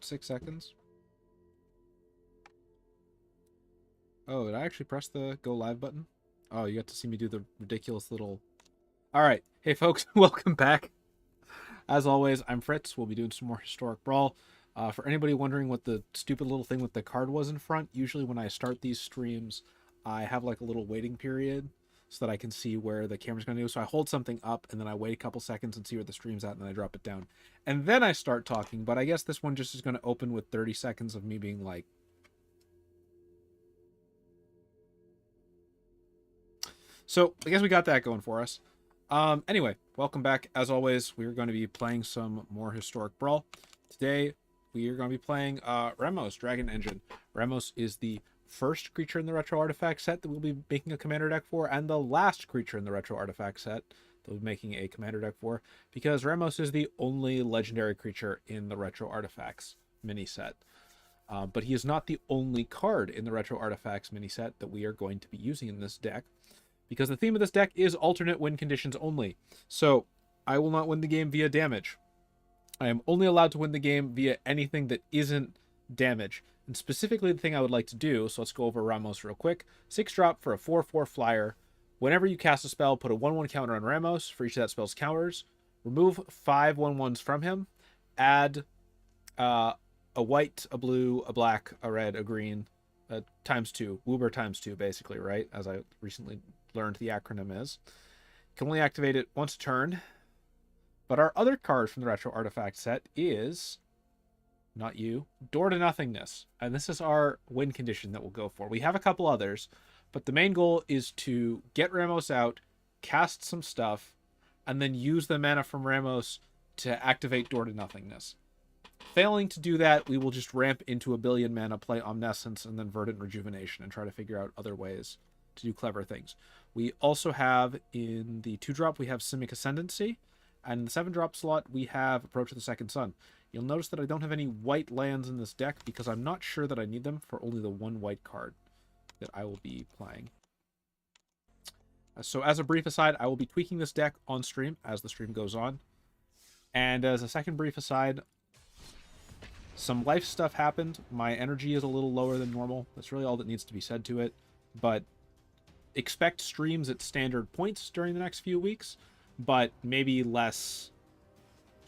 6 seconds. Oh, did I actually press the go live button? Oh, you got to see me do the ridiculous little... Alright. Hey, folks. Welcome back. As always, I'm Fritz. We'll be doing some more Historic Brawl. For anybody wondering what the stupid little thing with the card was in front, usually when I start these streams, I have like a little waiting period so that I can see where the camera's going to go. So I hold something up, and then I wait a couple seconds and see where the stream's at, and then I drop it down. And then I start talking, but I guess this one just is going to open with 30 seconds of me being like... So, I guess we got that going for us. Anyway, welcome back. As always, we're going to be playing some more Historic Brawl. Today, we are going to be playing Ramos, Dragon Engine. Ramos is the first creature in the Retro Artifact set that we'll be making a commander deck for, and the last creature in the Retro Artifact set that we'll be making a commander deck for, because Ramos is the only legendary creature in the Retro Artifacts mini set. But he is not the only card in the Retro Artifacts mini set that we are going to be using in this deck, because the theme of this deck is alternate win conditions only. So I will not win the game via damage. I am only allowed to win the game via anything that isn't damage. And specifically the thing I would like to do, so let's go over Ramos real quick. 6 drop for a 4/4 flyer. Whenever you cast a spell, put a 1/1 counter on Ramos for each of that spell's counters. Remove 5 1/1s from him. Add a white, a blue, a black, a red, a green, ×2. Woober ×2, basically, right? As I recently learned the acronym is. You can only activate it once a turn. But our other card from the Retro Artifact set is, not you, Door to Nothingness. And this is our win condition that we'll go for. We have a couple others, but the main goal is to get Ramos out, cast some stuff, and then use the mana from Ramos to activate Door to Nothingness. Failing to do that, we will just ramp into a billion mana, play Omniscience, and then Verdant Rejuvenation, and try to figure out other ways to do clever things. We also have, in the 2-drop, we have Simic Ascendancy, and in the 7-drop slot, we have Approach of the Second Sun. You'll notice that I don't have any white lands in this deck, because I'm not sure that I need them for only the 1 white card that I will be playing. So as a brief aside, I will be tweaking this deck on stream as the stream goes on. And as a second brief aside, some life stuff happened. My energy is a little lower than normal. That's really all that needs to be said to it. But expect streams at standard points during the next few weeks, but maybe less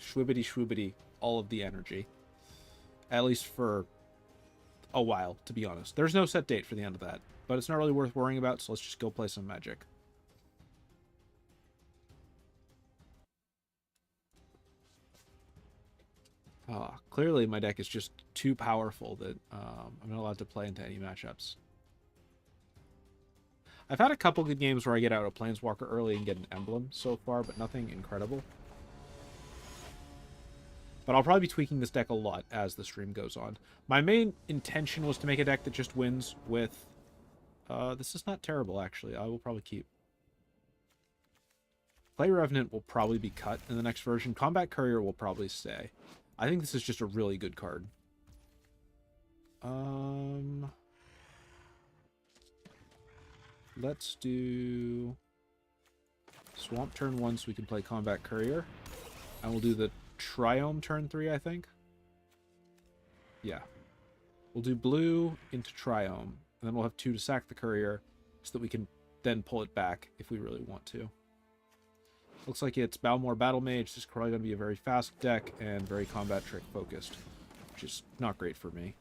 shwibbity all of the energy. At least for a while, to be honest. There's no set date for the end of that, but it's not really worth worrying about, so let's just go play some Magic. Clearly my deck is just too powerful that I'm not allowed to play into any matchups. I've had a couple good games where I get out a Planeswalker early and get an emblem so far, but nothing incredible. But I'll probably be tweaking this deck a lot as the stream goes on. My main intention was to make a deck that just wins with... this is not terrible, actually. I will probably keep. Clay Revenant will probably be cut in the next version. Combat Courier will probably stay. I think this is just a really good card. Let's do Swamp turn 1 so we can play Combat Courier. And we'll do the Triome turn 3, I think. Yeah. We'll do blue into Triome. And then we'll have 2 to sack the Courier so that we can then pull it back if we really want to. Looks like it's Balmor Battle Mage. This is probably going to be a very fast deck and very combat trick focused, which is not great for me.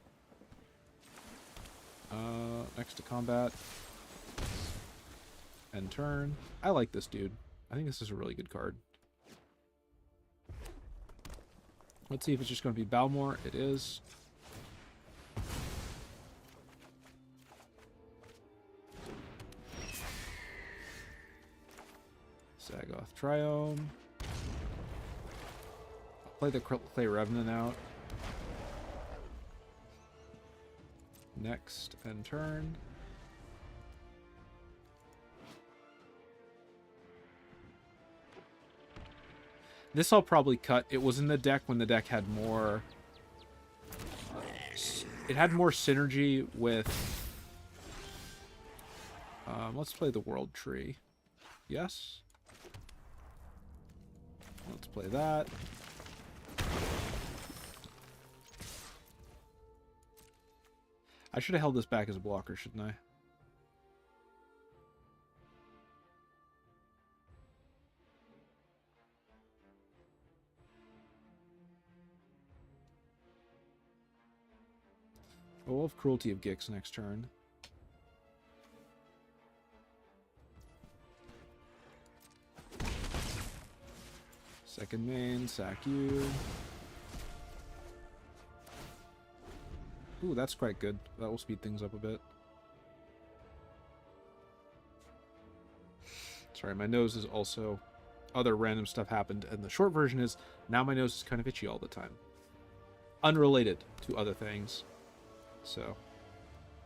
Next to combat. End turn. I like this dude. I think this is a really good card. Let's see if it's just going to be Balmor. It is. Zagoth Triome. I'll play the Clay Revenant out. Next end turn. This I'll probably cut. It was in the deck when the deck had more... it had more synergy with... let's play the World Tree. Yes? Let's play that. I should have held this back as a blocker, shouldn't I? Oh, we'll have Cruelty of Gix next turn. Second main, sack you. Ooh, that's quite good. That will speed things up a bit. Sorry, my nose is also... Other random stuff happened, and the short version is, now my nose is kind of itchy all the time. Unrelated to other things. So,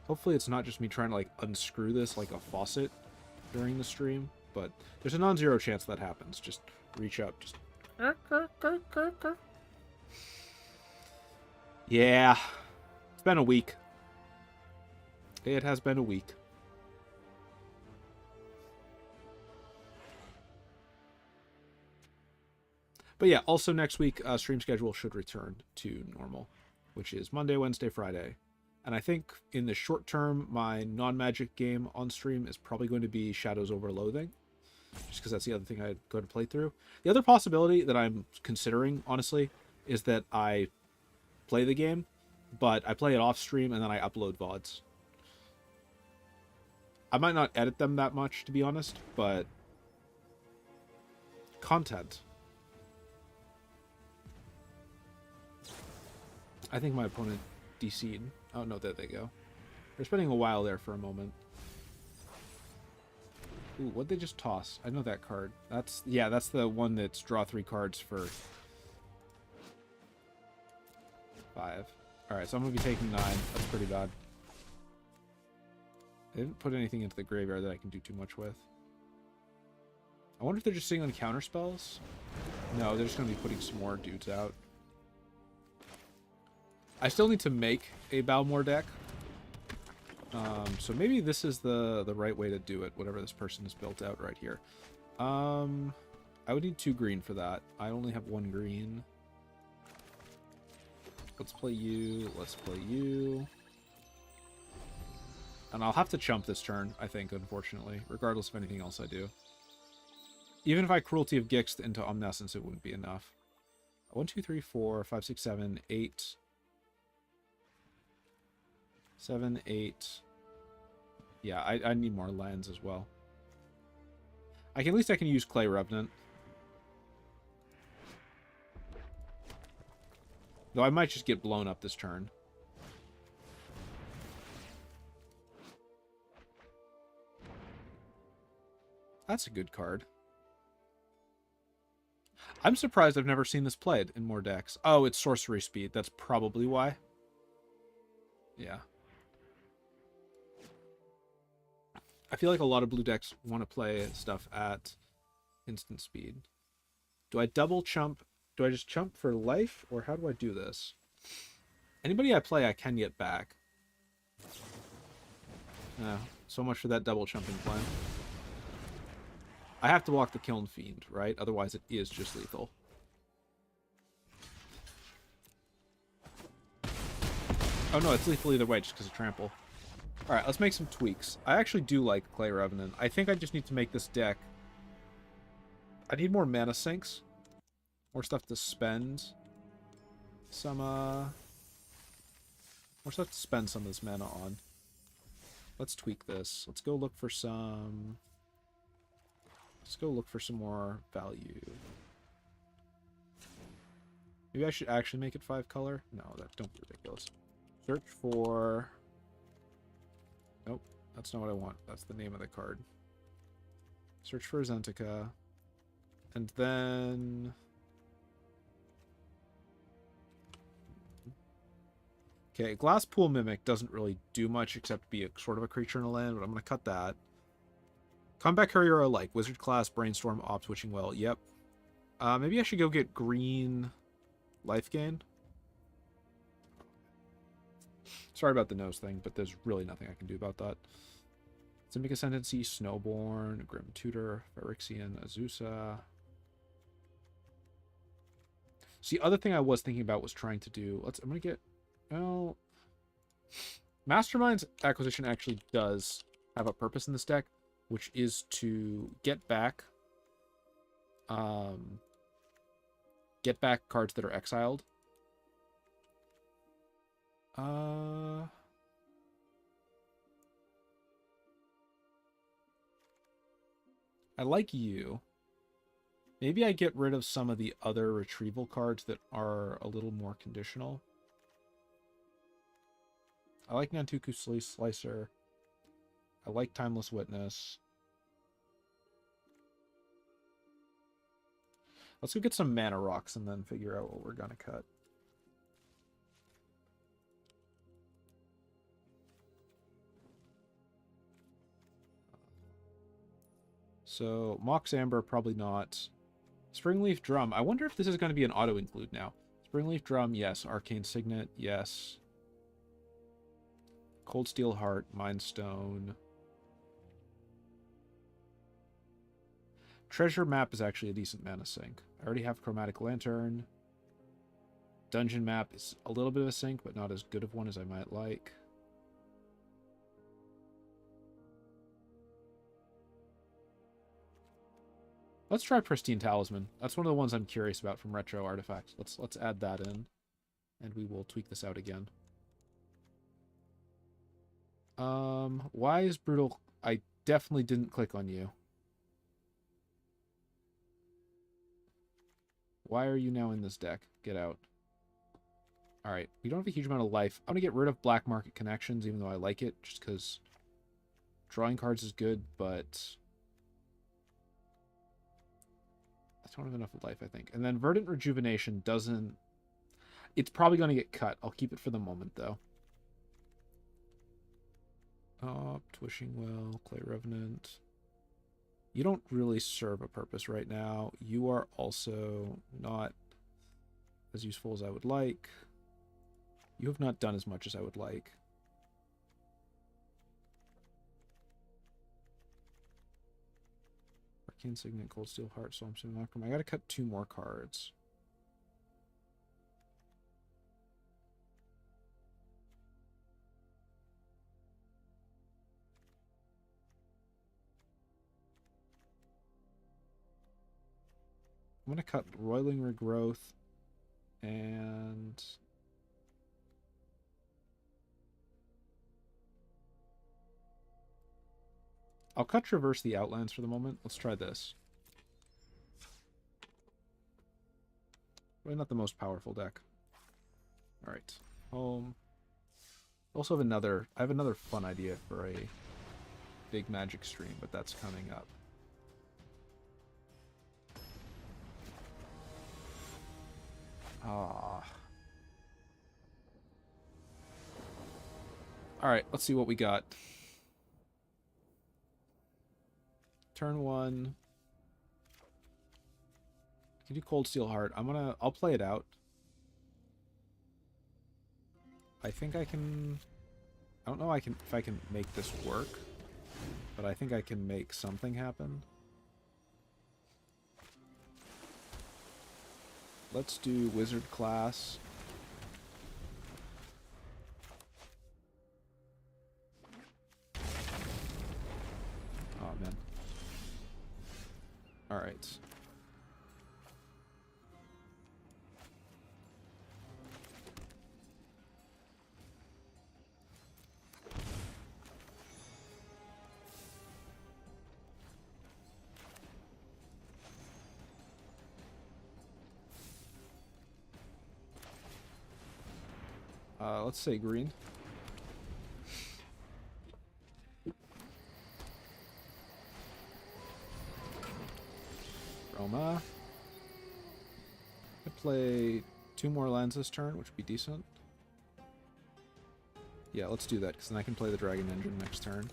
hopefully it's not just me trying to, like, unscrew this like a faucet during the stream, but there's a non-zero chance that happens. Just reach up, just... Yeah. It's been a week. It has been a week. But yeah, also next week, stream schedule should return to normal, which is Monday, Wednesday, Friday. And I think in the short term, my non-magic game on stream is probably going to be Shadows Over Loathing, just because that's the other thing I'd go to play through. The other possibility that I'm considering, honestly, is that I play the game, but I play it off stream and then I upload VODs. I might not edit them that much, to be honest, but content. I think my opponent DC'd. Oh, no, there they go. They're spending a while there for a moment. Ooh, what'd they just toss? I know that card. That's, yeah, that's the one that's draw 3 cards for 5. Alright, so I'm going to be taking 9. That's pretty bad. They didn't put anything into the graveyard that I can do too much with. I wonder if they're just sitting on counter spells? No, they're just going to be putting some more dudes out. I still need to make a Balmor deck. So maybe this is the right way to do it, whatever this person has built out right here. I would need 2 green for that. I only have 1 green. Let's play you. Let's play you. And I'll have to chump this turn, I think, unfortunately, regardless of anything else I do. Even if I Cruelty of Gix into Omniscience, it wouldn't be enough. 1, 2, 3, 4, 5, 6, 7, 8... 7, 8. Yeah, I need more lands as well. At least I can use Clay Revenant. Though I might just get blown up this turn. That's a good card. I'm surprised I've never seen this played in more decks. Oh, it's sorcery speed. That's probably why. Yeah. I feel like a lot of blue decks want to play stuff at instant speed. Do I double chump? Do I just chump for life? Or how do I do this? Anybody I play, I can get back. So much for that double chumping plan. I have to block the Kiln Fiend, right? Otherwise it is just lethal. Oh no, it's lethal either way just because of trample. Alright, let's make some tweaks. I actually do like Clay Revenant. I think I just need to make this deck... I need more mana sinks. More stuff to spend. Some, more stuff to spend some of this mana on. Let's tweak this. Let's go look for some... Let's go look for some more value. Maybe I should actually make it 5 color? No, that don't be ridiculous. Search for... Nope, that's not what I want. That's the name of the card. Search for Zenticae. And then... Okay, Glasspool Mimic doesn't really do much except be a sort of a creature in a land, but I'm going to cut that. Combat Courier alike. Wizard class, Brainstorm, Ops, Witching Well. Yep. Maybe I should go get green life gain. Sorry about the nose thing, but there's really nothing I can do about that. Simic Ascendancy, Snowborn, Grim Tutor, Phyrexian, Azusa. So the other thing I was thinking about was trying to do... I'm going to get... Well... Mastermind's acquisition actually does have a purpose in this deck, which is to get back cards that are exiled. I like you. Maybe I get rid of some of the other retrieval cards that are a little more conditional. I like Nantuku Slicer. I like Timeless Witness. Let's go get some mana rocks and then figure out what we're going to cut. So, Mox Amber, probably not. Springleaf Drum. I wonder if this is going to be an auto-include now. Springleaf Drum, yes. Arcane Signet, yes. Cold Steel Heart, Mind Stone. Treasure Map is actually a decent mana sink. I already have Chromatic Lantern. Dungeon Map is a little bit of a sink, but not as good of one as I might like. Let's try Pristine Talisman. That's one of the ones I'm curious about from Retro Artifacts. Let's add that in, and we will tweak this out again. Why is Brutal? I definitely didn't click on you. Why are you now in this deck? Get out. Alright, we don't have a huge amount of life. I'm going to get rid of Black Market Connections, even though I like it, just because drawing cards is good, but I don't have enough life, I think. And then Verdant Rejuvenation doesn't... It's probably going to get cut. I'll keep it for the moment, though. Oh, Twishing Well, Clay Revenant. You don't really serve a purpose right now. You are also not as useful as I would like. You have not done as much as I would like. Arcane Signet, Cold Steel Heart, Storm Simulacrum. I gotta cut 2 more cards. I'm gonna cut Roiling Regrowth and I'll cut Traverse the Outlands for the moment. Let's try this. Probably not the most powerful deck. Alright. Home. Also have another... I have another fun idea for a big Magic stream, but that's coming up. Ah. Alright, let's see what we got. Turn 1. I can do Cold Steel Heart. I'll play it out. I think I can... I don't know if I can make this work, but I think I can make something happen. Let's do Wizard class. Oh, man. Alright. Let's say green. Roma. I play 2 more lands this turn, which would be decent. Yeah, let's do that, because then I can play the Dragon Engine next turn.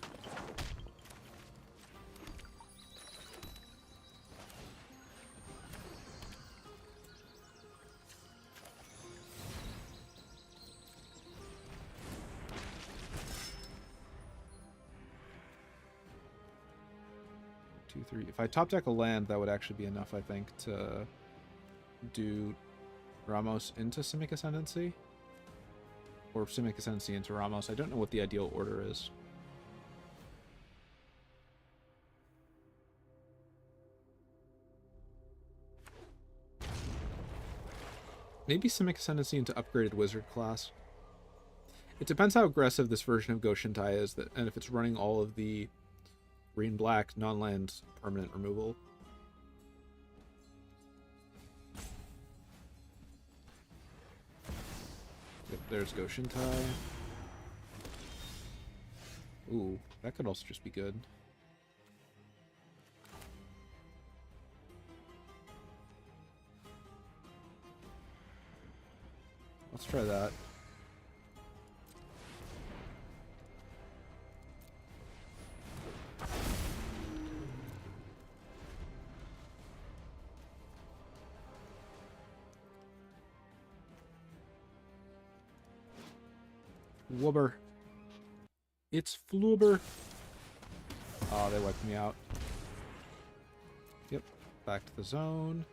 If I top deck a land, that would actually be enough, I think, to do Ramos into Simic Ascendancy. or Simic Ascendancy into Ramos. I don't know what the ideal order is. Maybe Simic Ascendancy into upgraded Wizard class. It depends how aggressive this version of Goshintai is, and if it's running all of the green-black non-land permanent removal. Yep, there's Goshintai. Ooh, that could also just be good. Let's try that. Wubber. It's Flubber. Oh, they wiped me out. Yep. Back to the zone.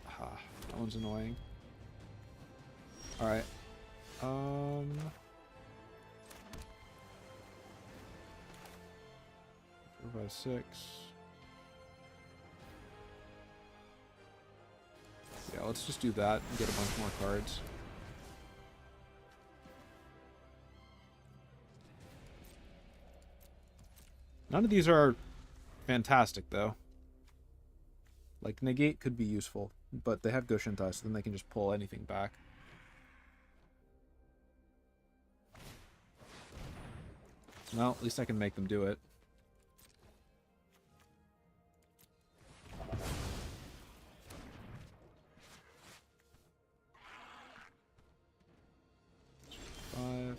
Ah, that one's annoying. Alright. 4, 5, 6. Yeah, let's just do that and get a bunch more cards. None of these are fantastic, though. Like, Negate could be useful, but they have Goshintai, so then they can just pull anything back. Well, at least I can make them do it. Five.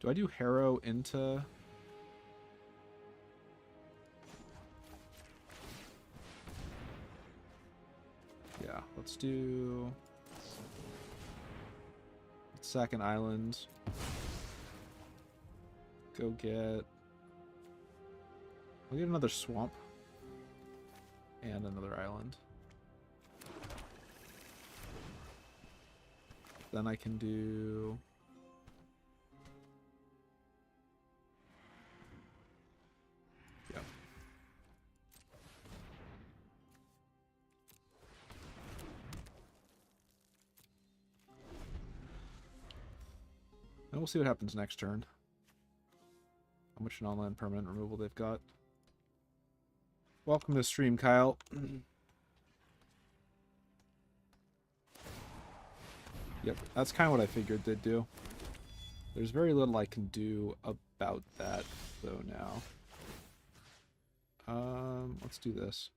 Do I do Harrow into... Yeah, let's do... Second island. Go get... We'll get another swamp. And another island. Then I can do... Yep. And we'll see what happens next turn. How much non-land permanent removal they've got. Welcome to the stream, Kyle. Yep, that's kind of what I figured they'd do. There's very little I can do about that, though, now. Let's do this.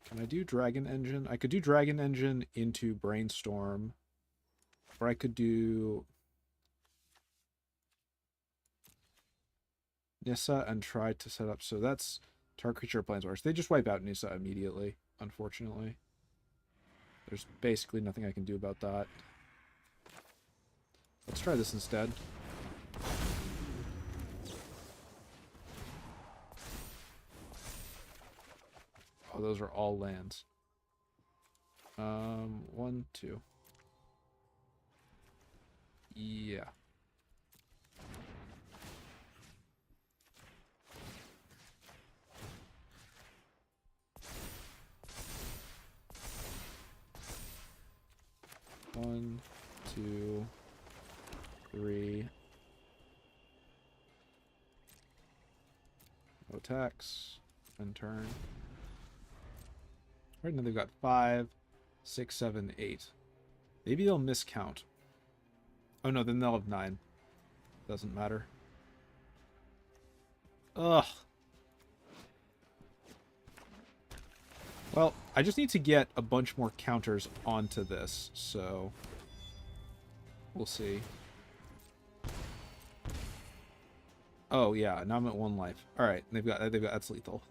Can I do Dragon Engine? I could do Dragon Engine into Brainstorm. Or I could do Nissa and try to set up... So that's target creature Planeswalkers. They just wipe out Nissa immediately, unfortunately. There's basically nothing I can do about that. Let's try this instead. Oh, those are all lands. 1, 2. Yeah. One, 2, 3. No attacks. End turn. Right now they've got 5, 6, 7, 8. Maybe they'll miscount. Oh no, then they'll have 9. Doesn't matter. Ugh. Well, I just need to get a bunch more counters onto this, so we'll see. Oh yeah, now I'm at 1 life. All right, they've got that's lethal.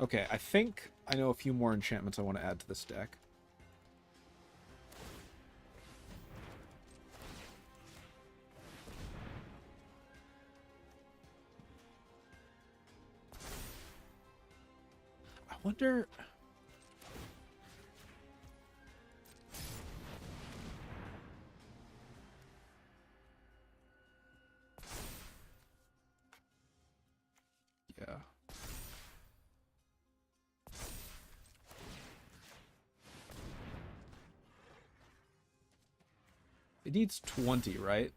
Okay, I think I know a few more enchantments I want to add to this deck. wonder... Yeah. It needs 20, right?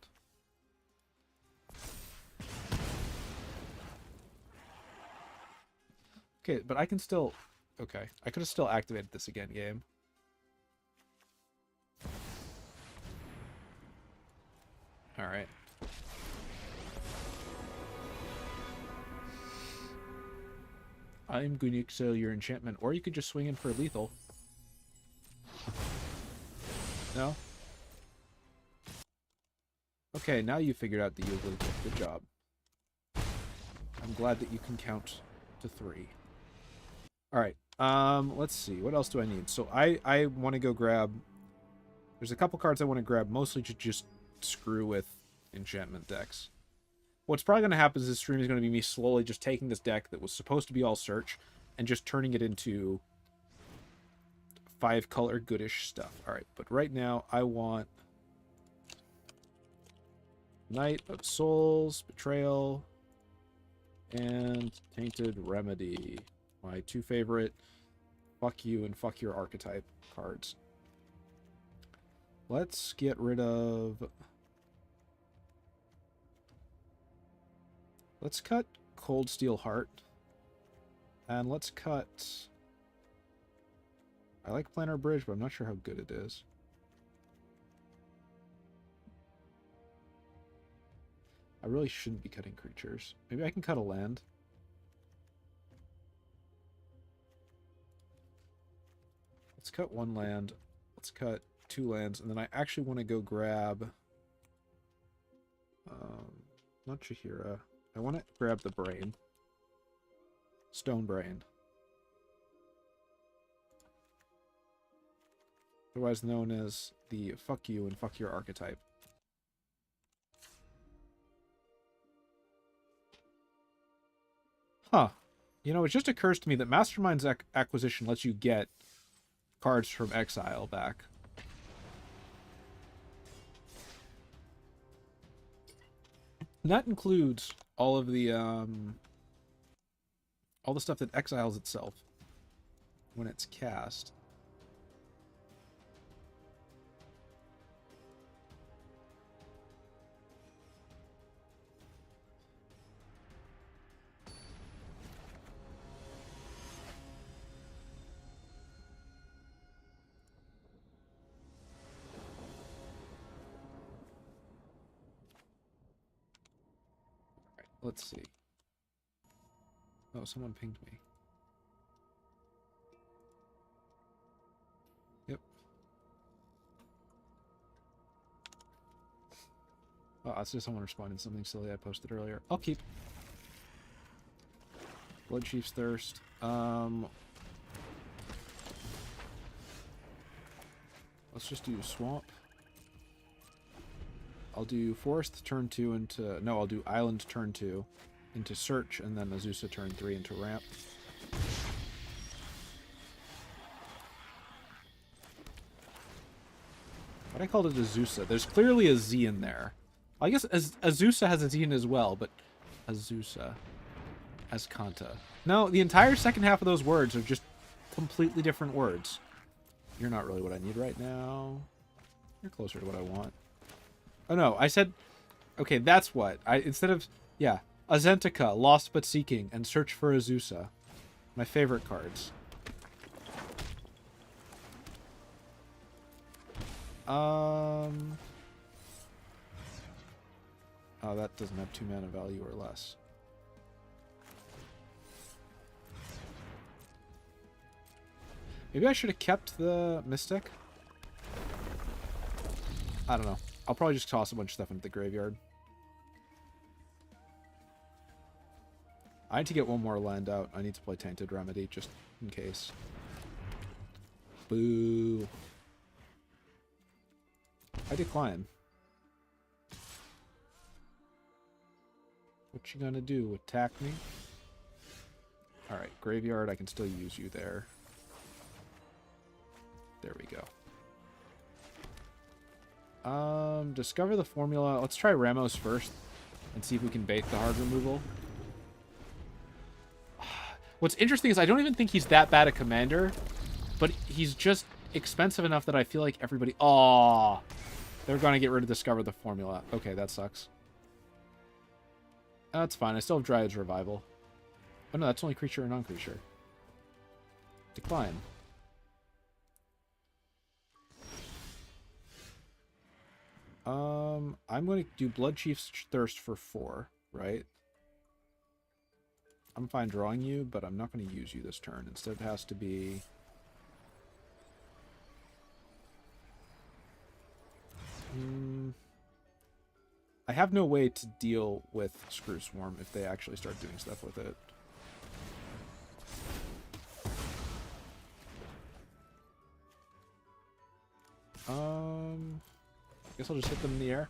Okay, but I can still... Okay, I could have still activated this again, game. Alright. I'm going to excel your enchantment, or you could just swing in for lethal. No? Okay, now you figured out the Yuga. Good job. I'm glad that you can count to 3. Alright, let's see. What else do I need? So I want to go grab... There's a couple cards I want to grab, mostly to just screw with enchantment decks. What's probably going to happen is this stream is going to be me slowly just taking this deck that was supposed to be all search and just turning it into 5-color goodish stuff. Alright, but right now I want Knight of Souls, Betrayal, and Tainted Remedy. My 2 favorite fuck you and fuck your archetype cards. Let's get rid of... Let's cut Cold Steel Heart. And let's cut... I like Planar Bridge, but I'm not sure how good it is. I really shouldn't be cutting creatures. Maybe I can cut a land. Let's cut 1 land. Let's cut 2 lands. And then I actually want to go grab... not Chihira. I want to grab the Brain. Stone Brain. Otherwise known as the fuck you and fuck your archetype. Huh. You know, it just occurs to me that Mastermind's acquisition lets you get cards from exile back. And that includes all of the stuff that exiles itself when it's cast. Let's see. Oh, someone pinged me. Yep. Oh, that's just someone responding to something silly I posted earlier. I'll keep. Blood Chief's Thirst. Let's just do Swamp. I'll do Forest turn 2 into... No, I'll do Island turn 2 into Search, and then Azusa turn 3 into Ramp. But I called it Azusa. There's clearly a Z in there. I guess Azusa has a Z in as well, but Azusa as Kanta. No, the entire second half of those words are just completely different words. You're not really what I need right now. You're closer to what I want. Oh no, I said... Okay, that's what. Instead of... Yeah. Azentica, Lost But Seeking, and Search for Azusa. My favorite cards. Oh, that doesn't have 2 mana value or less. Maybe I should have kept the Mystic? I don't know. I'll probably just toss a bunch of stuff into the graveyard. I need to get 1 more land out. I need to play Tainted Remedy, just in case. Boo. I decline. What you gonna do? Attack me? Alright, graveyard, I can still use you there. There we go. Discover the formula. Let's try Ramos first and see if we can bait the hard removal. What's interesting is I don't even think he's that bad a commander, but he's just expensive enough that I feel like everybody... Aw, they're going to get rid of Discover the formula. Okay, that sucks. That's fine. I still have Dryad's Revival. Oh no, that's only creature or non-creature. Decline. I'm going to do Blood Chief's Thirst for 4, right? I'm fine drawing you, but I'm not going to use you this turn. Instead, it has to be... I have no way to deal with Screw Swarm if they actually start doing stuff with it. I guess I'll just hit them in the air.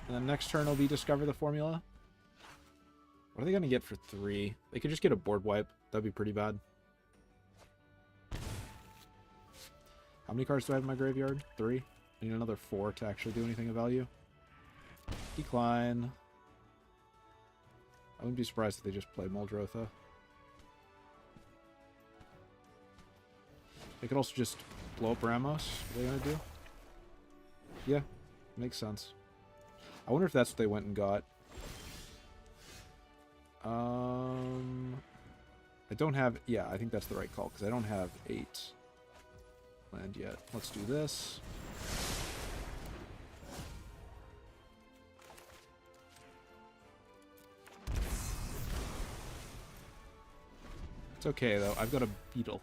And then next turn will be Discover the formula. What are they going to get for 3? They could just get a board wipe. That'd be pretty bad. How many cards do I have in my graveyard? 3. I need another 4 to actually do anything of value. Decline. I wouldn't be surprised if they just play Muldrotha. They could also just blow up Ramos. What are they going to do? Yeah, makes sense. I wonder if that's what they went and got. I don't have... Yeah, I think that's the right call, because I don't have 8 land yet. Let's do this. It's okay, though. I've got a Beetle.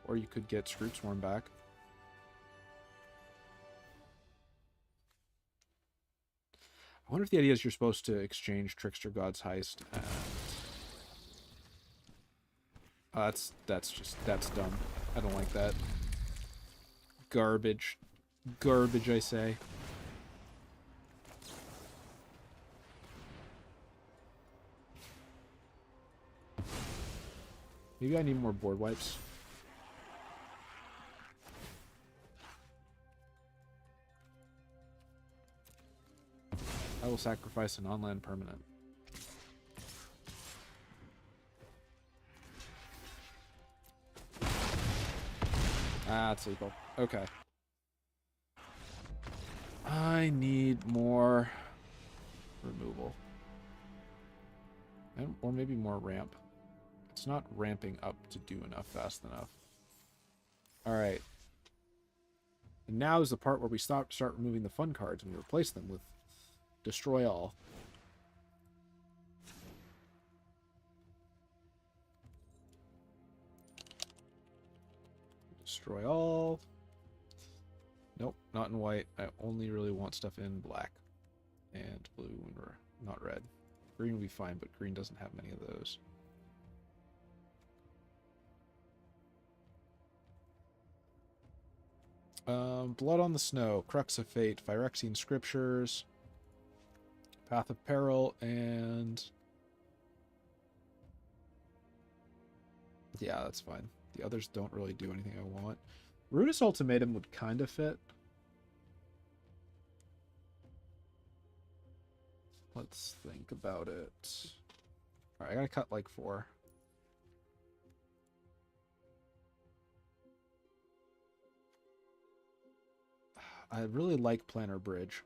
Or you could get Scroot Swarm back. I wonder if the idea is you're supposed to exchange Trickster God's Heist and... that's dumb. I don't like that. Garbage. Garbage, I say. Maybe I need more board wipes. I will sacrifice an on-land permanent. Ah, it's lethal. Okay. I need more removal. Or maybe more ramp. It's not ramping up to do enough fast enough. Alright. And now is the part where we start removing the fun cards and we replace them with Destroy All. Destroy all. Nope, not in white. I only really want stuff in black and blue and not red. Green will be fine, but green doesn't have many of those. Blood on the Snow, Crux of Fate, Phyrexian Scriptures, Path of Peril, and... yeah, that's fine. The others don't really do anything I want. Ruinous Ultimatum would kind of fit. Let's think about it. Alright, I gotta cut like 4. I really like Planar Bridge.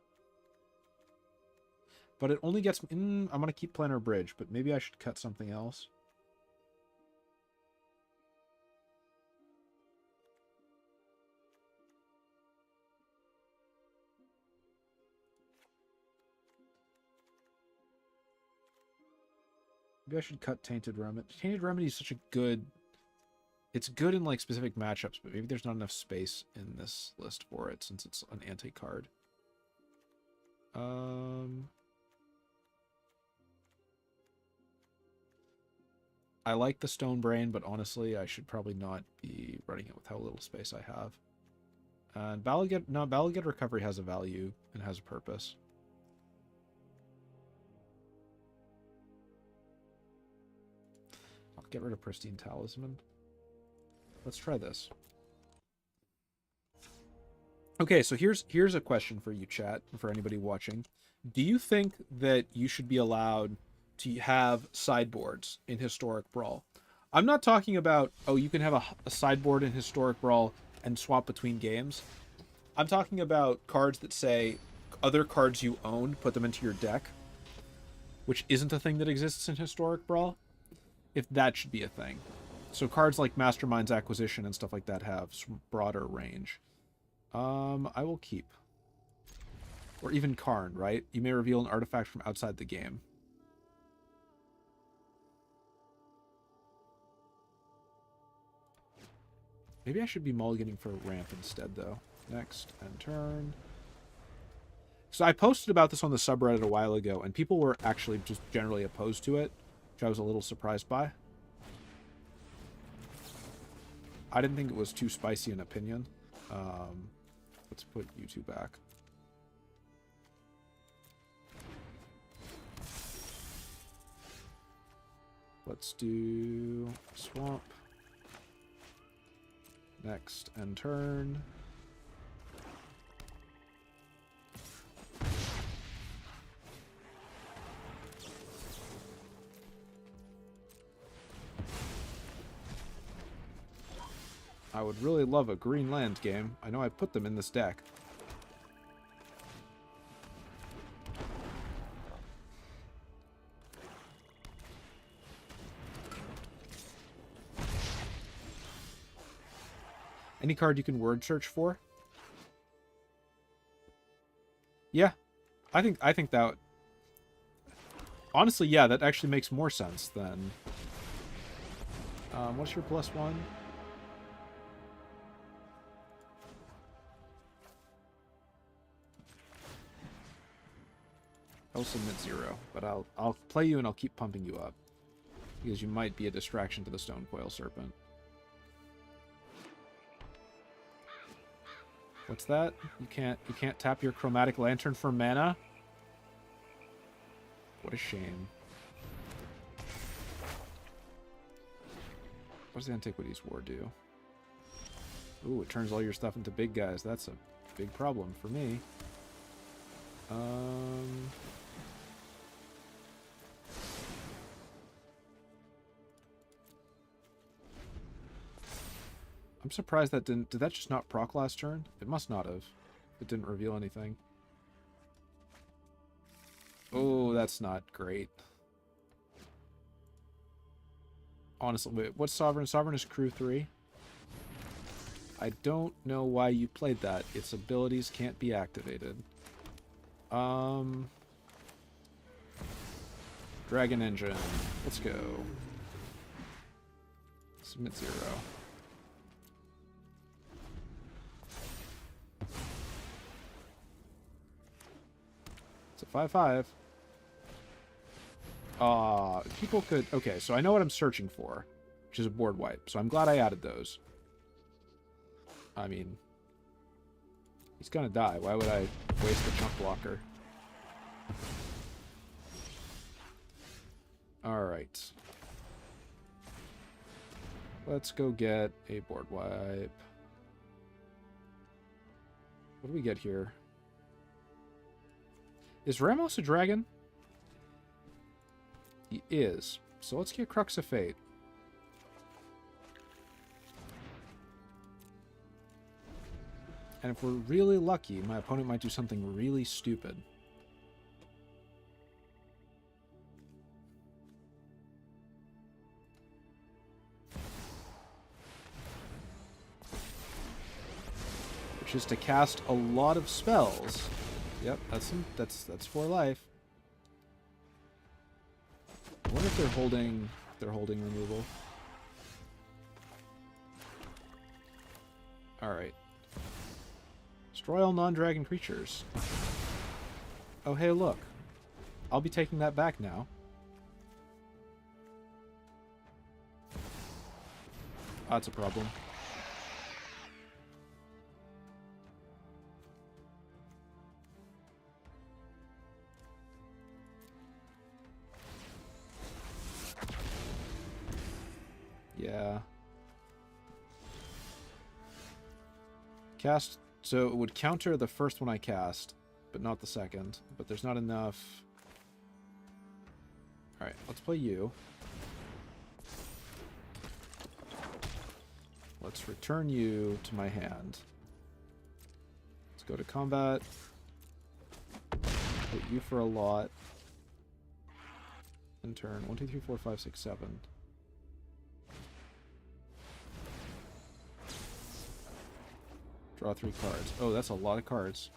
But it only gets... I'm gonna keep Planar Bridge, but maybe I should cut something else. Maybe I should cut Tainted Remedy. Tainted Remedy is such a good... it's good in like specific matchups, but maybe there's not enough space in this list for it since it's an anti-card. I like the Stone Brain, but honestly, I should probably not be running it with how little space I have. And Balagate Recovery has a value and has a purpose. I'll get rid of Pristine Talisman. Let's try this. Okay, so here's a question for you, chat, for anybody watching. Do you think that you should be allowed to have sideboards in Historic Brawl? I'm not talking about, oh, you can have a sideboard in Historic Brawl and swap between games. I'm talking about cards that say other cards you own, put them into your deck, which isn't a thing that exists in Historic Brawl, if that should be a thing. So cards like Mastermind's Acquisition and stuff like that have some broader range. I will keep. Or even Karn, right? You may reveal an artifact from outside the game. Maybe I should be mulliganing for a ramp instead, though. Next, and turn. So I posted about this on the subreddit a while ago, and people were actually just generally opposed to it, which I was a little surprised by. I didn't think it was too spicy an opinion. Let's put you two back. Let's do swamp. Next, and turn. I would really love a green land game. I know I put them in this deck. Any card you can word search for? Yeah. I think that... Honestly, yeah, that actually makes more sense than... what's your +1? I'll submit 0, but I'll play you and I'll keep pumping you up. Because you might be a distraction to the Stonecoil Serpent. What's that? You can't tap your Chromatic Lantern for mana? What a shame. What does the Antiquities War do? Ooh, it turns all your stuff into big guys. That's a big problem for me. I'm surprised that didn't... Did that just not proc last turn? It must not have. It didn't reveal anything. Oh, that's not great. Honestly, wait, what's Sovereign? Sovereign is Crew 3. I don't know why you played that. Its abilities can't be activated. Dragon Engine. Let's go. Submit 0. It's a 5/5. People could... Okay, so I know what I'm searching for, which is a board wipe. So I'm glad I added those. I mean, he's gonna die. Why would I waste a chunk blocker? Alright. Let's go get a board wipe. What do we get here? Is Ramos a dragon? He is. So let's get Crux of Fate. And if we're really lucky, my opponent might do something really stupid. Which is to cast a lot of spells. Yep, that's 4 life. I wonder if they're holding removal. Alright. Destroy all non-dragon creatures. Oh hey look. I'll be taking that back now. That's a problem. Cast, so it would counter the first one I cast, but not the second. But there's not enough. Alright, let's play you. Let's return you to my hand. Let's go to combat. Put you for a lot. And turn 1, 2, 3, 4, 5, 6, 7. Draw 3 cards. Oh, that's a lot of cards.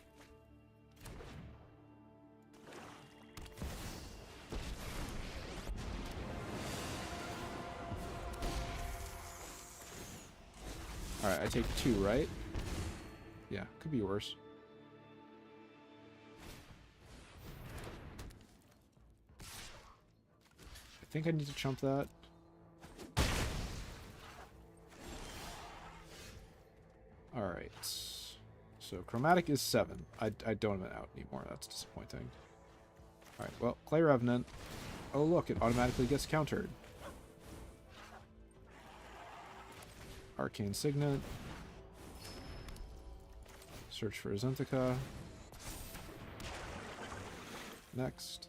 Alright, I take 2, right? Yeah, could be worse. I think I need to chump that. Alright. So, chromatic is 7. I don't have it out anymore. That's disappointing. Alright, well, Clay Revenant. Oh, look, it automatically gets countered. Arcane Signet. Search for Azenthica. Next.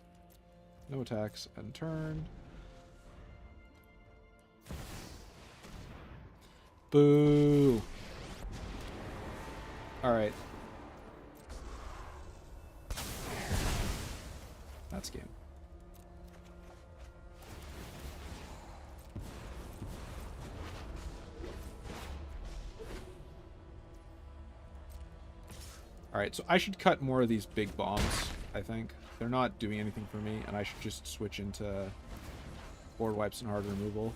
No attacks, end turn. Boo! Alright. That's game. Alright, so I should cut more of these big bombs, I think. They're not doing anything for me, and I should just switch into board wipes and hard removal.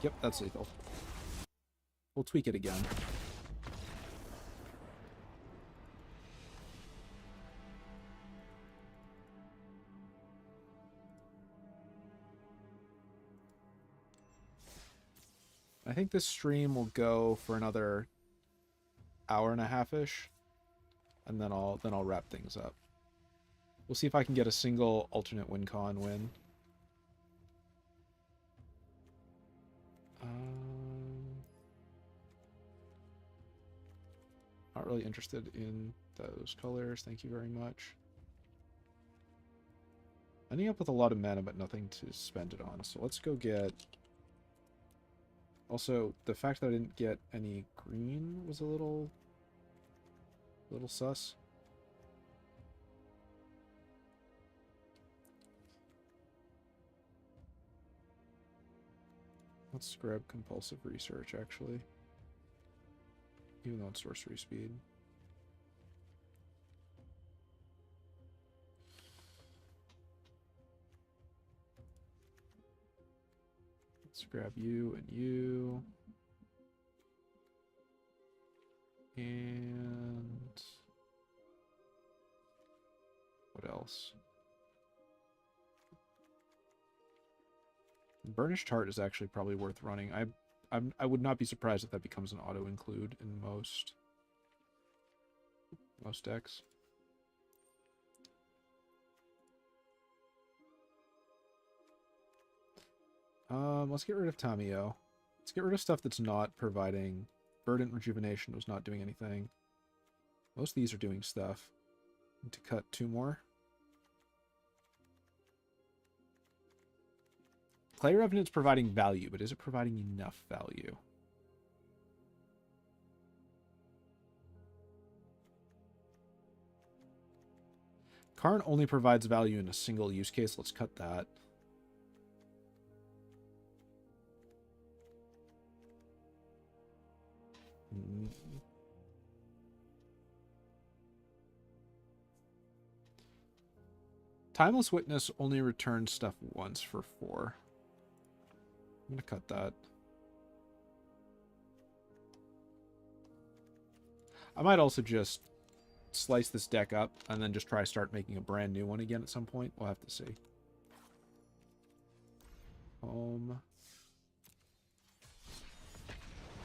Yep, that's lethal. We'll tweak it again. I think this stream will go for another hour and a half-ish, and then I'll wrap things up. We'll see if I can get a single alternate win con win. Not really interested in those colors. Thank you very much. Ending up with a lot of mana, but nothing to spend it on. So let's go get... Also, the fact that I didn't get any green was a little sus. Let's grab compulsive research, actually. Even though it's sorcery speed. Let's grab you and you. And... what else? Burnished Heart is actually probably worth running. I would not be surprised if that becomes an auto-include in most decks. Let's get rid of Tamio. Let's get rid of stuff that's not providing... Verdant Rejuvenation was not doing anything. Most of these are doing stuff. Need to cut 2 more. Clay Revenant's providing value, but is it providing enough value? Karn only provides value in a single use case. Let's cut that. Timeless Witness only returns stuff once for 4. I'm gonna cut that. I might also just slice this deck up and then just try to start making a brand new one again at some point. We'll have to see.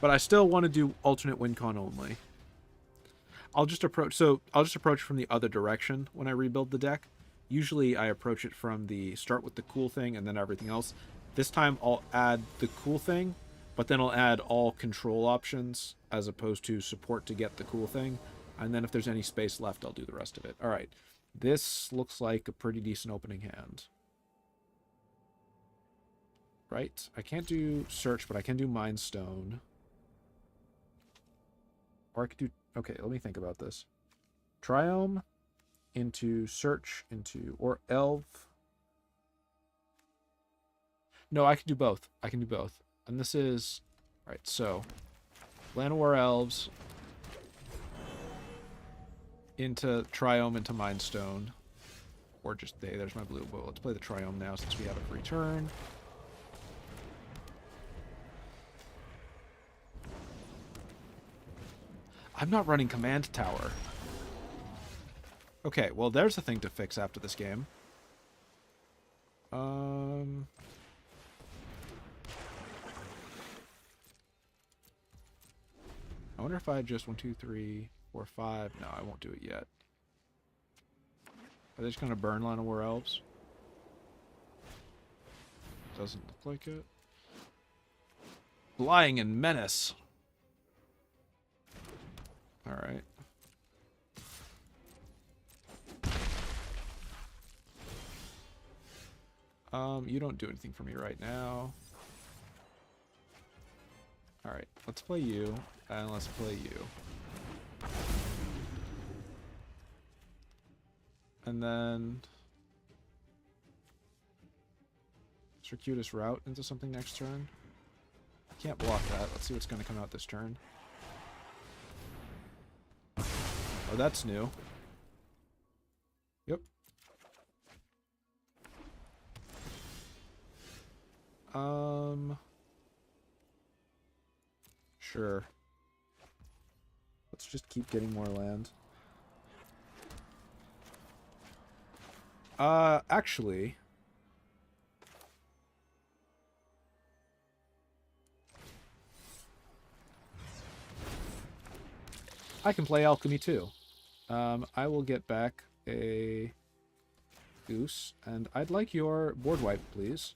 But I still want to do alternate win con only. I'll just approach from the other direction when I rebuild the deck. Usually I approach it from the start with the cool thing and then everything else. This time I'll add the cool thing, but then I'll add all control options as opposed to support to get the cool thing. And then if there's any space left, I'll do the rest of it. All right. This looks like a pretty decent opening hand. Right? I can't do search, but I can do Mind Stone. Or I could do... Okay, let me think about this. Triome into search into... Or Elf. No, I can do both. I can do both. And this is... Alright, so... Llanowar Elves... into Triome into Mind Stone. Or just there's my blue. Well, let's play the Triome now since we have a free turn. I'm not running Command Tower. Okay, well there's a thing to fix after this game. I wonder if I just 1, 2, 3, 4, 5. No, I won't do it yet. Are they just gonna burn Llanowar Elves? Doesn't look like it. Flying in Menace. Alright. You don't do anything for me right now. Alright, let's play you, and let's play you. And then... Circuitous Route into something next turn. I can't block that. Let's see what's going to come out this turn. Oh, that's new. Yep. Sure. Let's just keep getting more land. Actually... I can play Alchemy too. I will get back a goose, and I'd like your board wipe, please.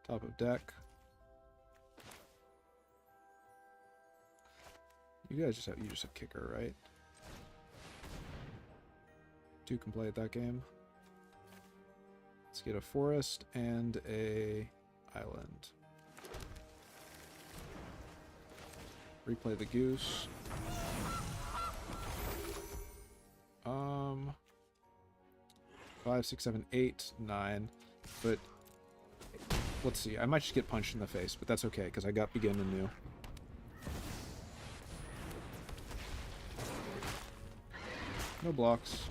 Top of deck. You guys just have kicker, right? Two can play at that game. Let's get a forest and a island. Replay the goose. 5, 6, 7, 8, 9. But let's see. I might just get punched in the face, but that's okay because I got begin anew. No blocks.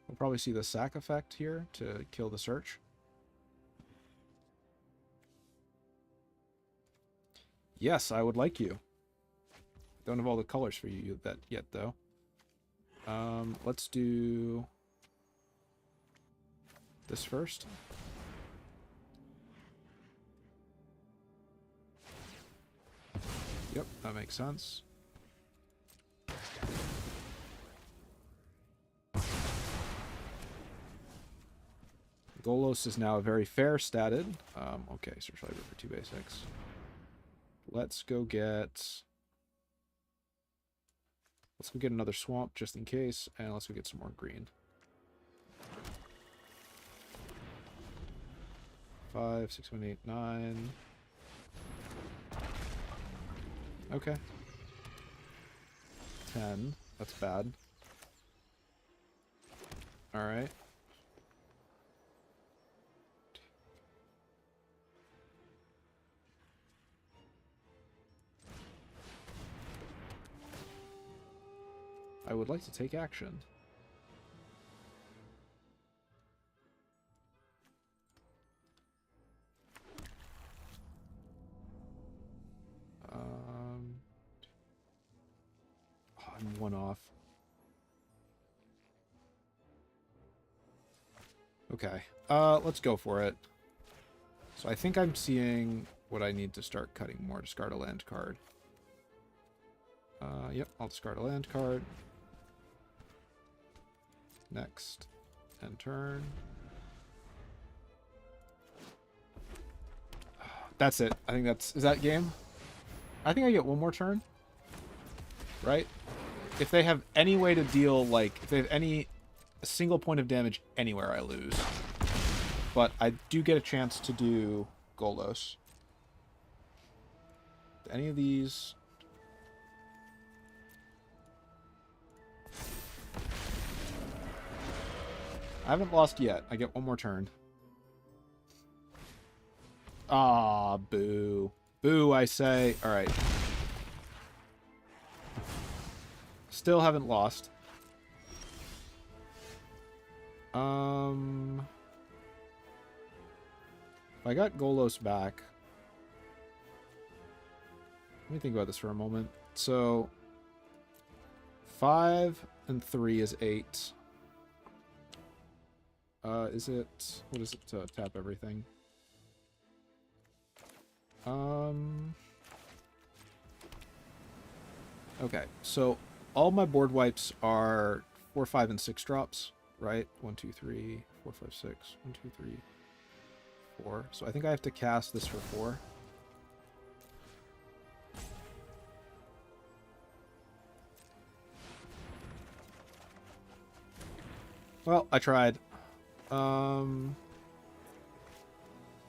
We'll probably see the sack effect here to kill the search. Yes, I would like you. Don't have all the colors for you yet, though. Let's do this first. Yep, that makes sense. Golos is now very fair statted. Okay, search library for 2 basics. Let's go get another swamp just in case, and let's go get some more green. 5, 6, 7, 8, 9. Okay. 10. That's bad. Alright. I would like to take action. I'm one off. Okay. Let's go for it. So I think I'm seeing what I need to start cutting more. Discard a land card. Yep, I'll discard a land card. Next. End turn. That's it. I think that's... Is that game? I think I get one more turn. Right? If they have any way to deal, like... If they have a single point of damage anywhere, I lose. But I do get a chance to do Golos. Any of these... I haven't lost yet. I get one more turn. Ah, boo. Boo, I say. Alright. Still haven't lost. If I got Golos back... Let me think about this for a moment. So... 5 and 3 is 8. Is it... What is it to tap everything? Okay, so all my board wipes are 4, 5, and 6 drops, right? 1, 2, 3, 4, 5, 6. 1, 2, 3, 4. So I think I have to cast this for 4. Well, I tried.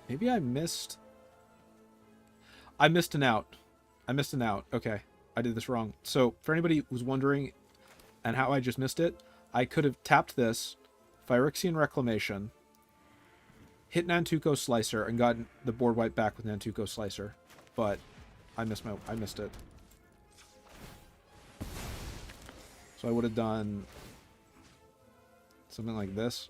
Maybe I missed... I missed an out. Okay, I did this wrong. So, for anybody who's wondering and how I just missed it, I could have tapped this, Phyrexian Reclamation, hit Nantuko Slicer, and gotten the board wipe back with Nantuko Slicer. But I missed it. So I would have done something like this.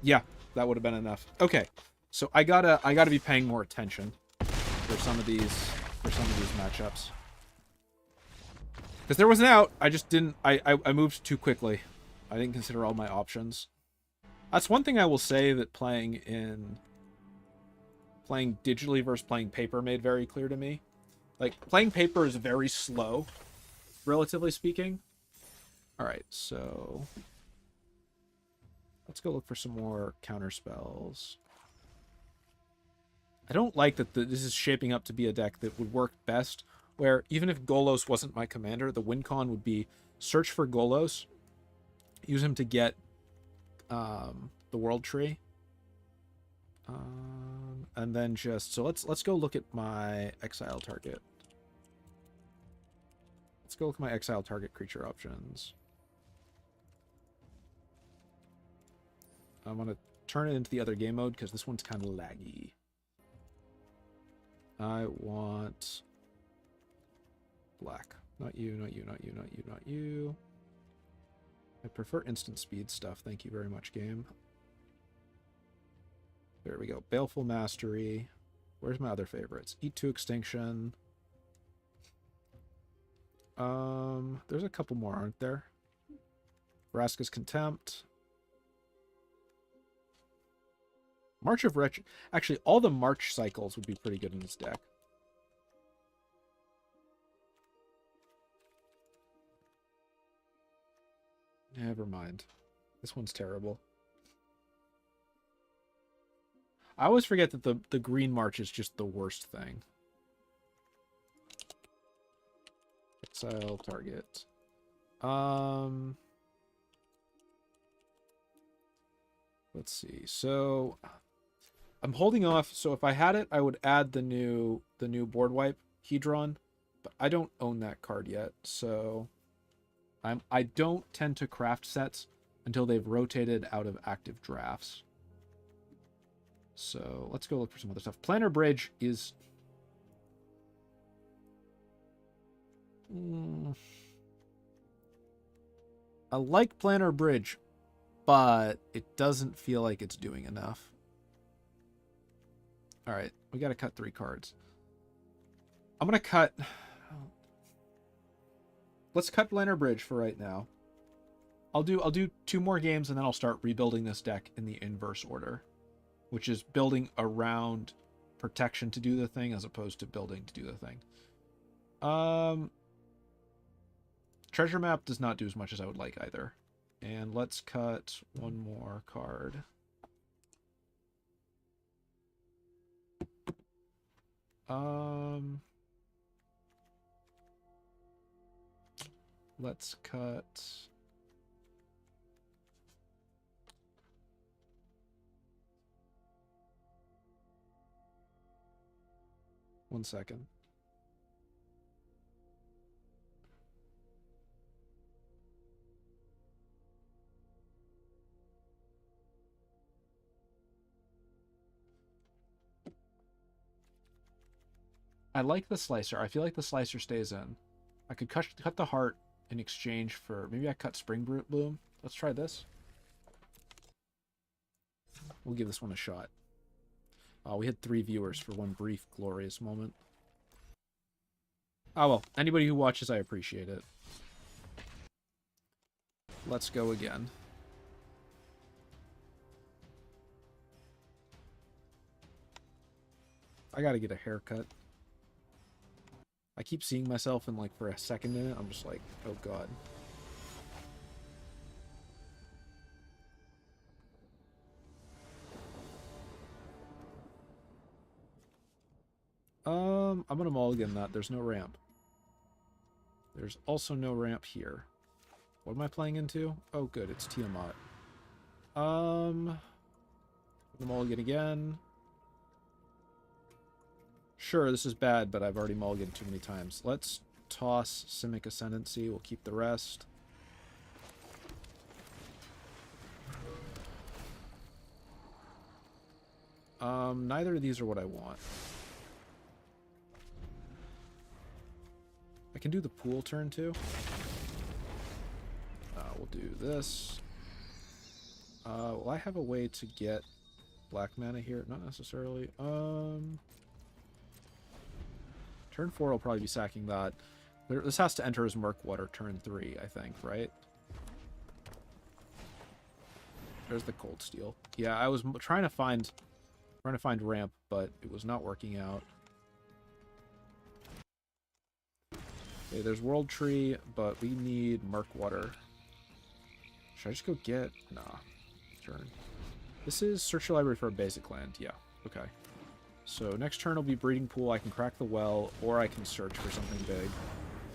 Yeah, that would have been enough. Okay. So I gotta be paying more attention for some of these matchups. Because there was an out, I just didn't I moved too quickly. I didn't consider all my options. That's one thing I will say that playing digitally versus playing paper made very clear to me. Like, playing paper is very slow, relatively speaking. Alright, so let's go look for some more counter spells. I don't like that this is shaping up to be a deck that would work best, where even if Golos wasn't my commander, the win con would be search for Golos, use him to get the World Tree, and then just... So let's go look at my exile target. Let's go look at my exile target creature options. I'm going to turn it into the other game mode because this one's kind of laggy. I want black. Not you, not you, not you, not you, not you. I prefer instant speed stuff. Thank you very much, game. There we go. Baleful Mastery. Where's my other favorites? Eat to Extinction. There's a couple more, aren't there? Vraska's Contempt. March of Wretch... Actually, all the March cycles would be pretty good in this deck. Never mind. This one's terrible. I always forget that the green March is just the worst thing. Exile target. Let's see. So I'm holding off. So if I had it, I would add the new board wipe Hedron, but I don't own that card yet. So I don't tend to craft sets until they've rotated out of active drafts. So let's go look for some other stuff. Planner Bridge is... I like Planner Bridge, but it doesn't feel like it's doing enough. All right, we got to cut 3 cards. I'm going to cut... Let's cut Planner Bridge for right now. I'll do 2 more games, and then I'll start rebuilding this deck in the inverse order, which is building around protection to do the thing as opposed to building to do the thing. Treasure Map does not do as much as I would like either. And let's cut 1 more card. Let's cut... One second. I like the slicer. I feel like the slicer stays in. I could cut the heart in exchange for... Maybe I cut Spring Bloom. Let's try this. We'll give this one a shot. We had 3 viewers for one brief, glorious moment. Oh well, anybody who watches, I appreciate it. Let's go again. I gotta get a haircut. I keep seeing myself in, like, for a second in it. I'm just like, oh god. I'm gonna mulligan that. There's no ramp. There's also no ramp here. What am I playing into? Oh, good. It's Tiamat. I'm gonna mulligan again. Sure, this is bad, but I've already mulliganed too many times. Let's toss Simic Ascendancy. We'll keep the rest. Neither of these are what I want. I can do the pool turn too. We'll do this. Will I have a way to get black mana here? Not necessarily. Turn 4 will probably be sacking that. This has to enter as Murkwater turn 3, I think, right? There's the Cold Steel. Yeah, I was trying to find ramp, but it was not working out. Okay, there's World Tree, but we need Murkwater. Should I just go get... Nah. Turn. This is search your library for a basic land. Yeah. Okay. So next turn will be Breeding Pool. I can crack the well, or I can search for something big.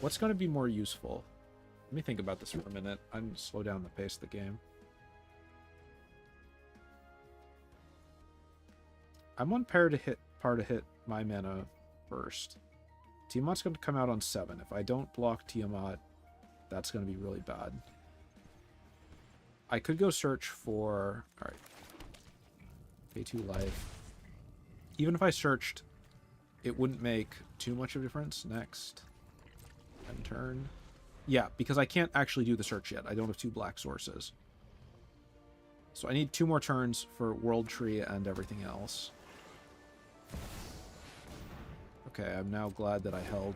What's going to be more useful? Let me think about this for a minute. I'm going to slow down the pace of the game. I'm on par to hit my mana first. Tiamat's going to come out on 7. If I don't block Tiamat, that's going to be really bad. I could go search for... Alright. Pay 2 life. Even if I searched, it wouldn't make too much of a difference. Next. End turn. Yeah, because I can't actually do the search yet. I don't have 2 black sources. So I need 2 more turns for World Tree and everything else. Okay, I'm now glad that I held.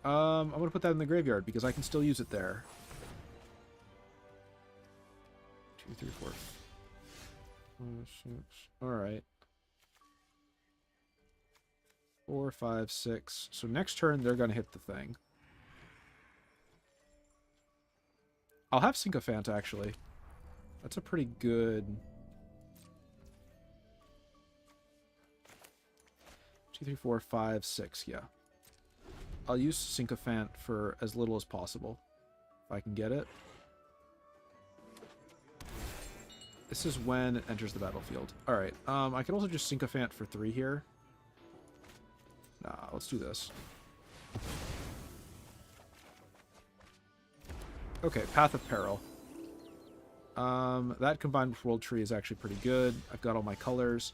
I'm going to put that in the graveyard because I can still use it there. 2, 3, 4, 5, 6. Alright. 4, 5, 6. So next turn, they're going to hit the thing. I'll have Sycophant, actually. That's a pretty good... 2, 3, 4, 5, 6, yeah. I'll use Sycophant for as little as possible, if I can get it. This is when it enters the battlefield. Alright, I can also just Sycophant for 3 here. Nah, let's do this. Okay, Path of Peril. That combined with World Tree is actually pretty good. I've got all my colors.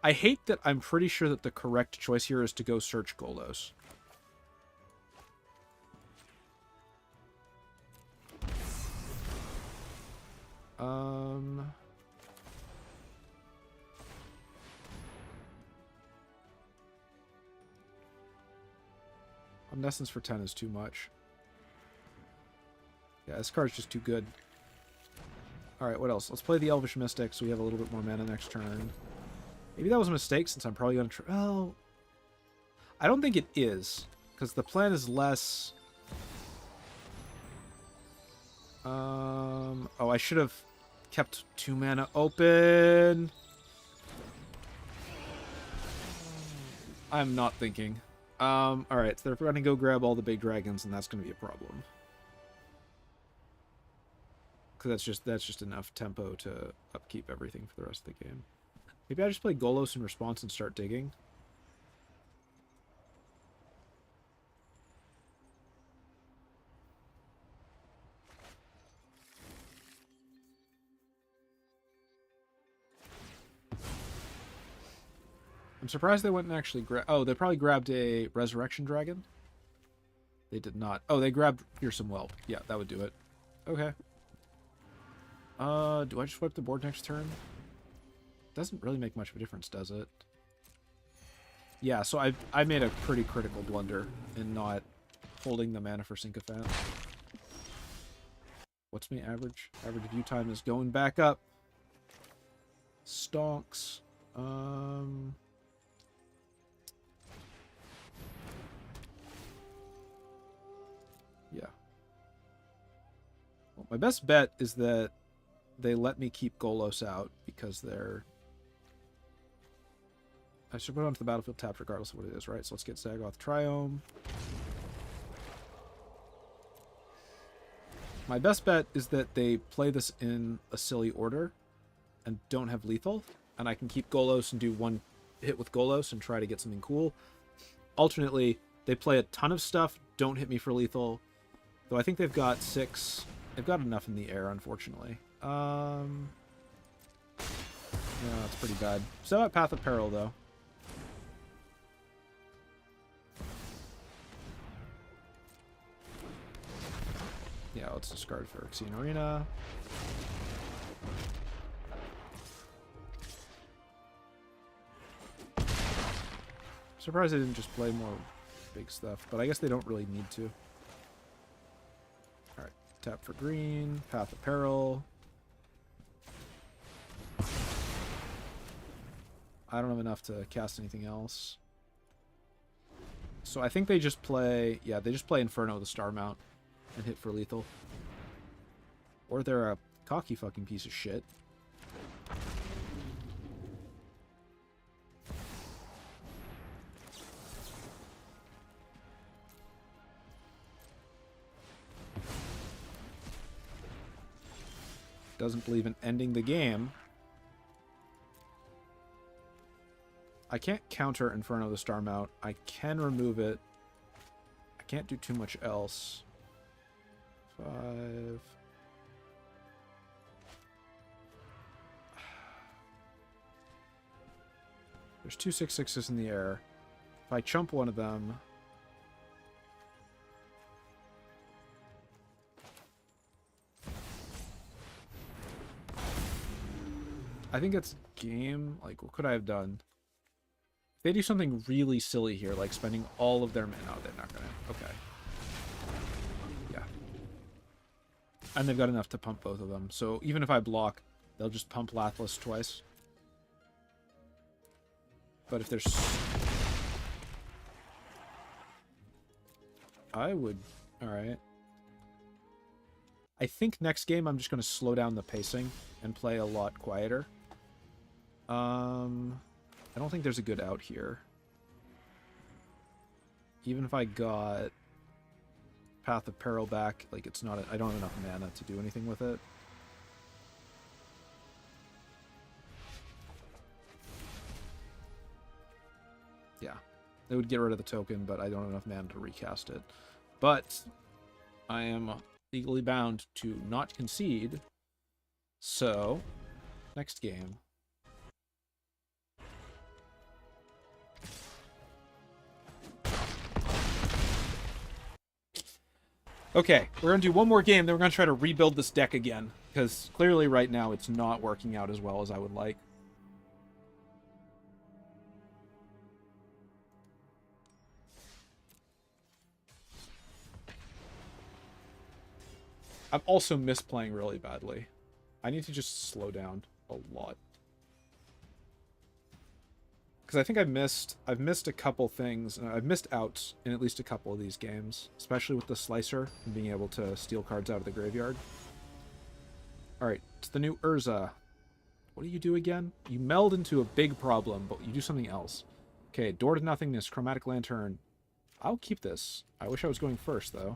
I hate that I'm pretty sure that the correct choice here is to go search Golos. Omniscience for 10 is too much. Yeah, this card's just too good. Alright, what else? Let's play the Elvish Mystic so we have a little bit more mana next turn. Maybe that was a mistake since I'm probably going to... Well, I don't think it is. Because the plan is less... Oh, I should have kept 2 mana open. I'm not thinking. Alright, so they're going to go grab all the big dragons, and that's going to be a problem. Because that's just enough tempo to upkeep everything for the rest of the game. Maybe I just play Golos in response and start digging. I'm surprised they went and actually grabbed... Oh, they probably grabbed a Resurrection Dragon? They did not. Oh, they grabbed Fearsome Whelp. Yeah, that would do it. Okay. Do I just wipe the board next turn? Doesn't really make much of a difference, does it? Yeah, so I made a pretty critical blunder in not holding the mana for Sycophant. What's my average? Average view time is going back up. Stonks. Yeah. Well, my best bet is that they let me keep Golos out because they're... I should put it onto the battlefield tapped regardless of what it is, right? So let's get Zagoth Triome. My best bet is that they play this in a silly order and don't have lethal, and I can keep Golos and do one hit with Golos and try to get something cool. Alternately, they play a ton of stuff, don't hit me for lethal, though I think they've got 6. They've got enough in the air, unfortunately. Yeah, that's pretty bad. So at Path of Peril, though. Yeah, let's discard Phyrexian Arena. Surprised they didn't just play more big stuff, but I guess they don't really need to. Alright, tap for green, Path of Peril. I don't have enough to cast anything else. So I think they just play... Yeah, they just play Inferno, the Star Mount, and hit for lethal. Or they're a cocky fucking piece of shit. Doesn't believe in ending the game. I can't counter Inferno the Star Mount. I can remove it. I can't do too much else. 5. There's 2 6/6s in the air. If I chump one of them... I think it's game. Like, what could I have done? If they do something really silly here, like spending all of their mana... No, they're not gonna... Okay. Yeah. And they've got enough to pump both of them. So even if I block, they'll just pump Lathliss twice. But if there's... I would... Alright. I think next game I'm just going to slow down the pacing and play a lot quieter. I don't think there's a good out here. Even if I got Path of Peril back, like it's not... I don't have enough mana to do anything with it. Yeah. They would get rid of the token, but I don't have enough mana to recast it. But I am legally bound to not concede. So, next game. Okay, we're going to do one more game, then we're going to try to rebuild this deck again. Because clearly right now it's not working out as well as I would like. I've also missed playing really badly. I need to just slow down a lot. Because I think I've missed a couple things. I've missed outs in at least a couple of these games. Especially with the Slicer and being able to steal cards out of the graveyard. Alright, it's the new Urza. What do you do again? You meld into a big problem, but you do something else. Okay, Door to Nothingness, Chromatic Lantern. I'll keep this. I wish I was going first, though.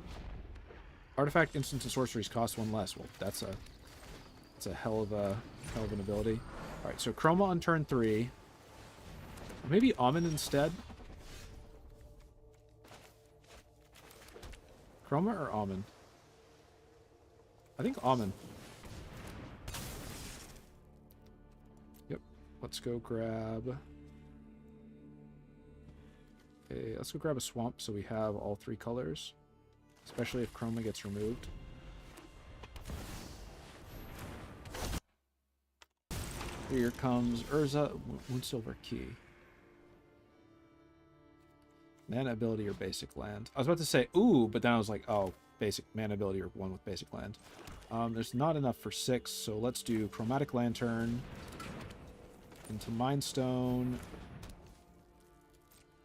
Artifact, instants, and sorceries cost one less. Well, that's a hell of an ability. Alright, so Chroma on turn 3. Maybe Almond instead? Chroma or Almond? I think Almond. Yep. Let's go grab... Okay, let's go grab a Swamp so we have all 3 colors. Especially if Chroma gets removed. Here comes Urza. Moonsilver Key. Mana ability or basic land. I was about to say, ooh, but then I was like, oh, basic mana ability or one with basic land. There's not enough for 6, so let's do Chromatic Lantern into Mind Stone.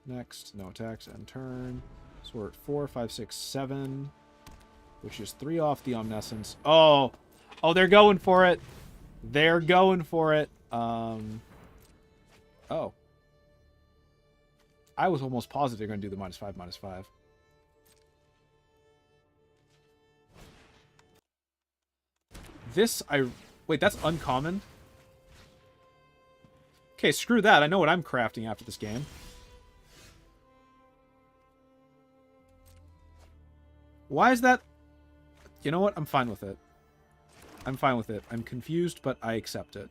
Next, no attacks, end turn. So we're at 4, 5, 6, 7, which is 3 off the Omniscience. Oh, they're going for it. They're going for it. Oh. I was almost positive they're going to do the -5, -5. Wait, that's uncommon? Okay, screw that. I know what I'm crafting after this game. Why is that? You know what? I'm fine with it. I'm fine with it. I'm confused, but I accept it.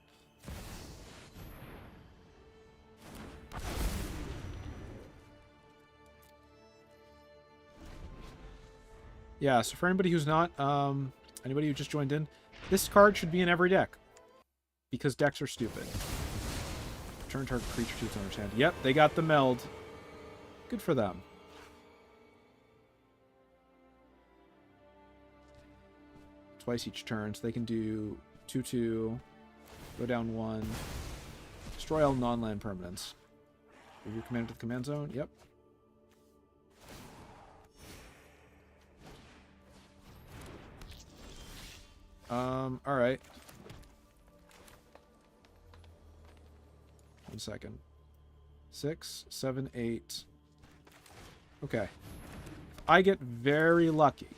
Yeah, so for anybody who's not, anybody who just joined in, this card should be in every deck. Because decks are stupid. Return target creature to its owner's hand. Yep, they got the meld. Good for them. Twice each turn, so they can do 2/2, go down 1, destroy all non-land permanents. Review command to the command zone. Yep. Alright. 1 second. 6, 7, 8. Okay. If I get very lucky,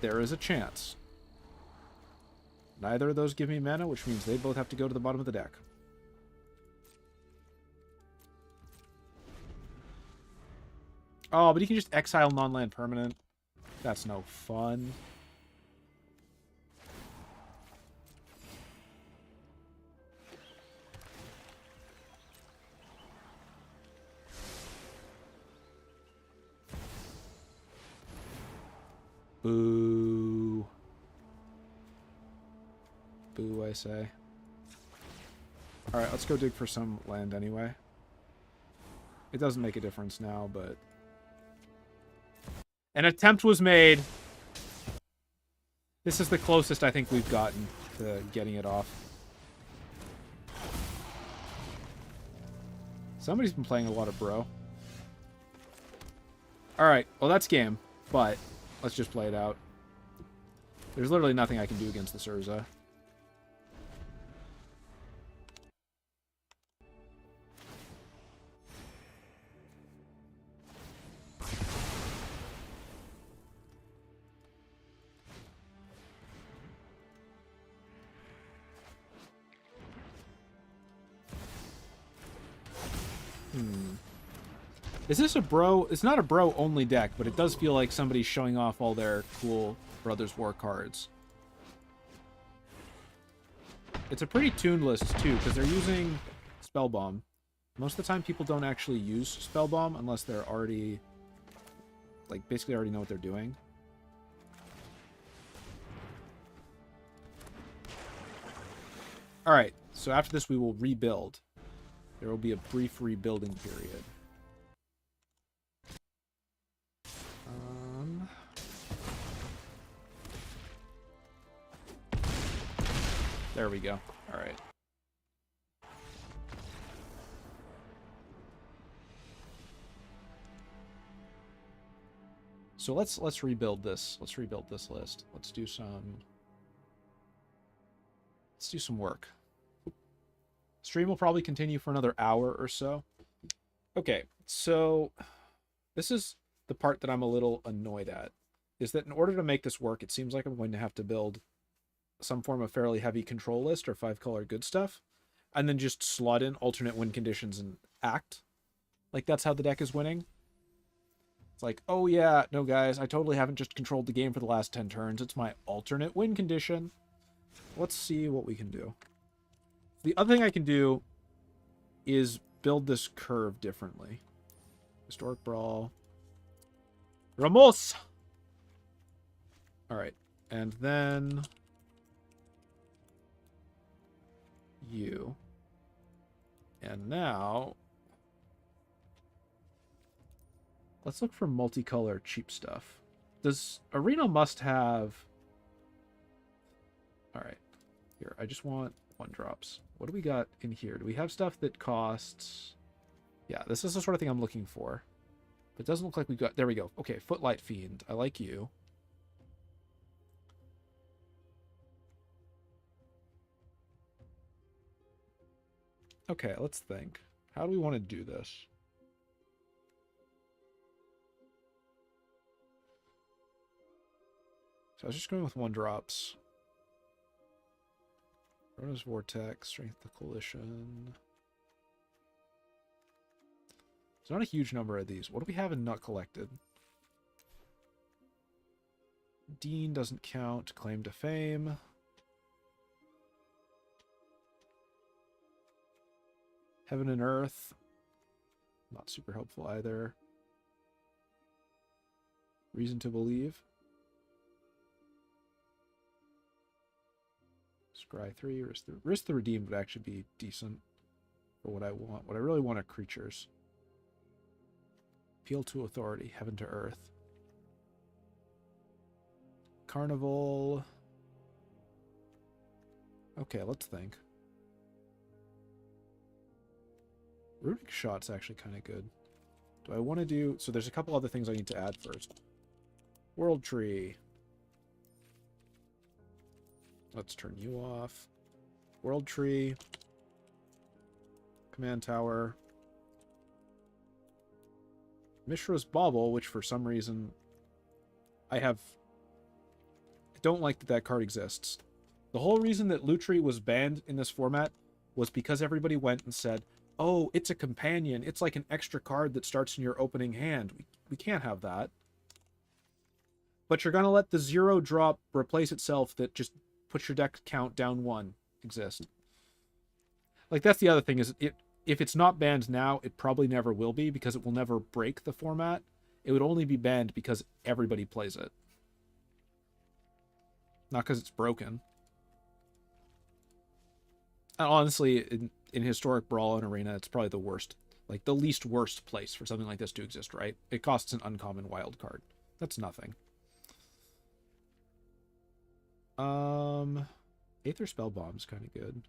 there is a chance. Neither of those give me mana, which means they both have to go to the bottom of the deck. Oh, but you can just exile non-land permanent. That's no fun. Boo. Boo, I say. Alright, let's go dig for some land anyway. It doesn't make a difference now, but... An attempt was made. This is the closest I think we've gotten to getting it off. Somebody's been playing a lot of Bro. Alright, well that's game, but let's just play it out. There's literally nothing I can do against this Urza. Is this a Bro? It's not a Bro-only deck, but it does feel like somebody's showing off all their cool Brothers War cards. It's a pretty tuned list, too, because they're using Spell Bomb. Most of the time, people don't actually use Spell Bomb unless they're already, like, basically already know what they're doing. Alright, so after this, we will rebuild. There will be a brief rebuilding period. There we go. All right. So let's rebuild this. Let's rebuild this list. Let's do some work. Stream will probably continue for another hour or so. Okay, so this is the part that I'm a little annoyed at, is that in order to make this work, it seems like I'm going to have to build some form of fairly heavy control list or 5-color good stuff, and then just slot in alternate win conditions and act. Like, that's how the deck is winning. It's like, oh yeah, no guys, I totally haven't just controlled the game for the last 10 turns. It's my alternate win condition. Let's see what we can do. The other thing I can do is build this curve differently. Historic Brawl. Ramos! Alright, and then you. And now let's look for multicolor cheap stuff. Does Arena must have... Alright. Here, I just want 1-drops. What do we got in here? Do we have stuff that costs... Yeah, this is the sort of thing I'm looking for. But it doesn't look like we got... There we go. Okay, Footlight Fiend. I like you. Okay, let's think. How do we want to do this? So I was just going with 1-drops. Ramos Vortex, Strength of the Coalition. There's not a huge number of these. What do we have in Not Collected? Dean doesn't count. Claim to Fame. Heaven and Earth. Not super helpful either. Reason to Believe. Scry 3. Risk the Redeemed would actually be decent for what I want. What I really want are creatures. Appeal to Authority. Heaven to Earth. Carnival. Okay, let's think. Runic Shot's actually kind of good. Do I want to do... So there's a couple other things I need to add first. World Tree. Let's turn you off. World Tree. Command Tower. Mishra's Bauble, which for some reason I don't like that card exists. The whole reason that Lutri was banned in this format was because everybody went and said, oh, it's a companion. It's like an extra card that starts in your opening hand. We can't have that. But you're going to let the 0-drop replace itself that just puts your deck count down 1 exist. Like, that's the other thing, is if it's not banned now, it probably never will be, because it will never break the format. It would only be banned because everybody plays it. Not because it's broken. And honestly, in Historic Brawl and Arena, it's probably the worst, like the least worst place for something like this to exist, right? It costs an uncommon wild card. That's nothing. Aether Spellbomb's kind of good.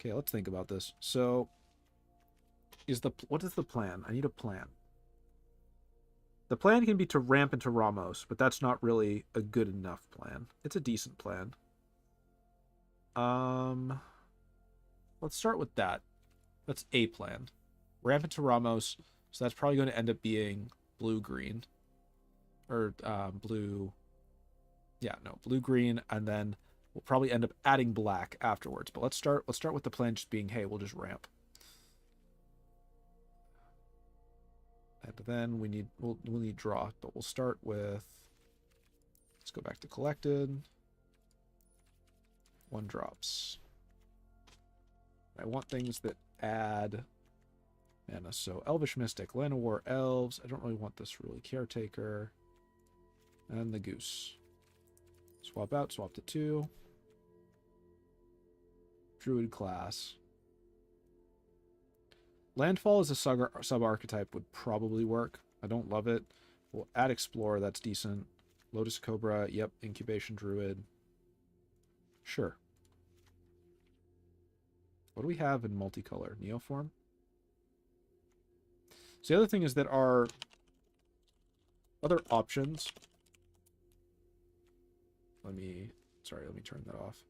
Okay, let's think about this. So, what is the plan? I need a plan. The plan can be to ramp into Ramos, but that's not really a good enough plan. It's a decent plan. Let's start with that. That's a plan. Ramp into Ramos, so that's probably going to end up being blue-green. Or, blue... Yeah, no, blue-green, and then we'll probably end up adding black afterwards. But let's start with the plan just being, hey, we'll just ramp. And And then we'll need draw, but we'll start with, let's go back to collected. 1 drops. I want things that add mana. So Elvish Mystic, Land of War, Elves. I don't really want this really. Caretaker. And the Goose. Swap out, swap to 2. Druid class. Landfall as a sub-archetype would probably work. I don't love it. We'll add Explorer, that's decent. Lotus Cobra, yep. Incubation Druid. Sure. What do we have in multicolor? Neoform? So the other thing is that our other options... Let me turn that off.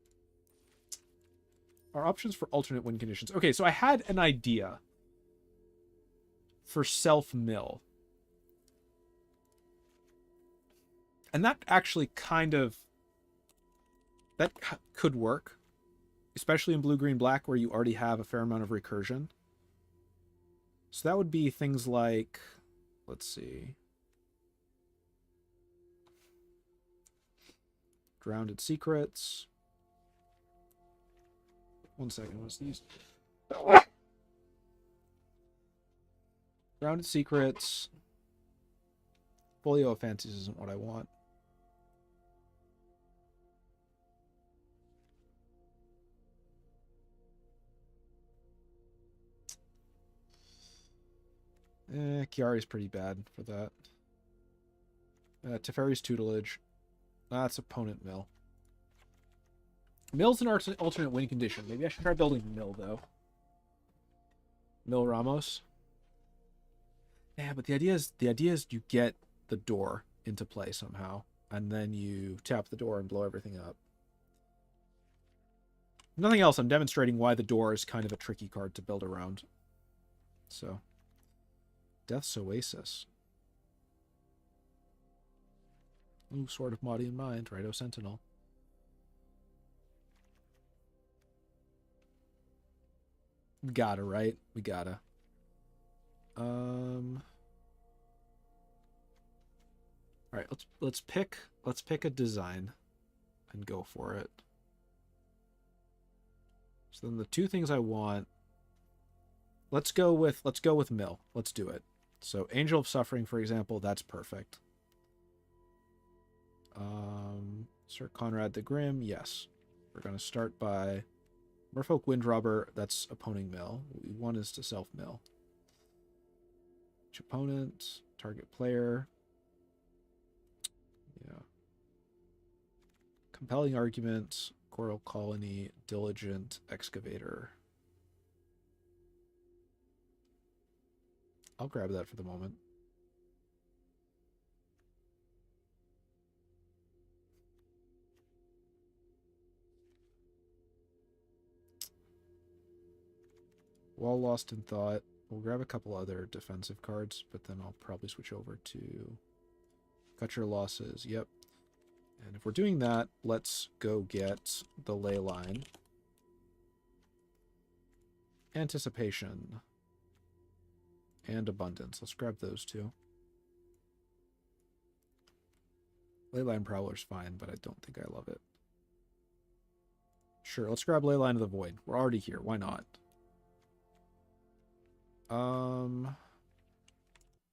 Our options for alternate win conditions. Okay, so I had an idea for self-mill. And that actually kind of... That could work. Especially in blue, green, black, where you already have a fair amount of recursion. So that would be things like... Let's see. Grounded Secrets. 1 second, what's these? Grounded Secrets. Folio of Fancies isn't what I want. Chiari's pretty bad for that. Teferi's Tutelage. That's opponent mill. Mill's an alternate win condition. Maybe I should try building mill, though. Mill Ramos. Yeah, but the idea is you get the door into play somehow, and then you tap the door and blow everything up. Nothing else. I'm demonstrating why the door is kind of a tricky card to build around. So, Death's Oasis. Ooh, Sword of Maudine Mind, Righto Sentinel. We gotta, right? We gotta. All right, let's pick a design and go for it. So then the 2 things I want, let's go with mill. Let's do it. So Angel of Suffering, for example, that's perfect. Sir Conrad the Grim, yes. We're going to start by Merfolk Windrobber, that's opponent mill. What we want is to self-mill. Each opponent, target player. Yeah. Compelling Argument, Coral Colony, Diligent Excavator. I'll grab that for the moment. Wall Lost in Thought. We'll grab a couple other defensive cards, but then I'll probably switch over to Cut Your Losses. Yep. And if we're doing that, let's go get the Ley Line. Anticipation. And Abundance. Let's grab those 2. Leyline Prowler's fine, but I don't think I love it. Sure, let's grab Leyline of the Void. We're already here. Why not?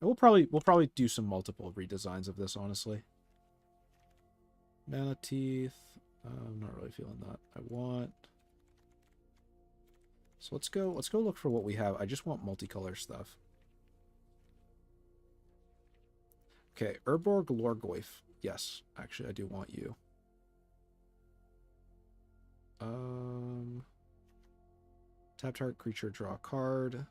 We'll probably do some multiple redesigns of this, honestly. Mana Teeth. I'm not really feeling that. I want... So let's go look for what we have. I just want multicolor stuff. Okay, Urborg Lorgoyf. Yes, actually I do want you. Tap target creature, draw a card.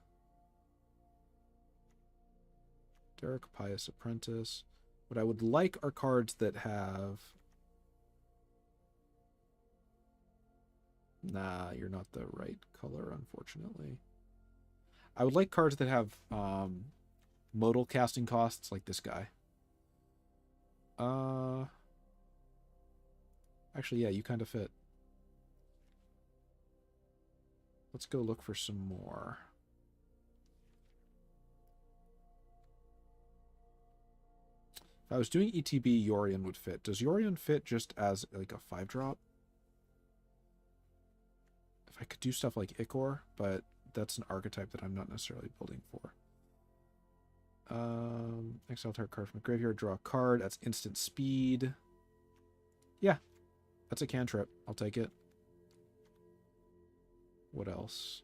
Derek Pious Apprentice. What I would like are cards that have... Nah, you're not the right color, unfortunately. I would like cards that have modal casting costs, like this guy. Actually, yeah, you kind of fit. Let's go look for some more. If I was doing ETB, Yorion would fit. Does Yorion fit just as like a 5-drop? If I could do stuff like Ichor, but that's an archetype that I'm not necessarily building for. Exile target card from the graveyard, draw a card. That's instant speed. Yeah, that's a cantrip. I'll take it. What else?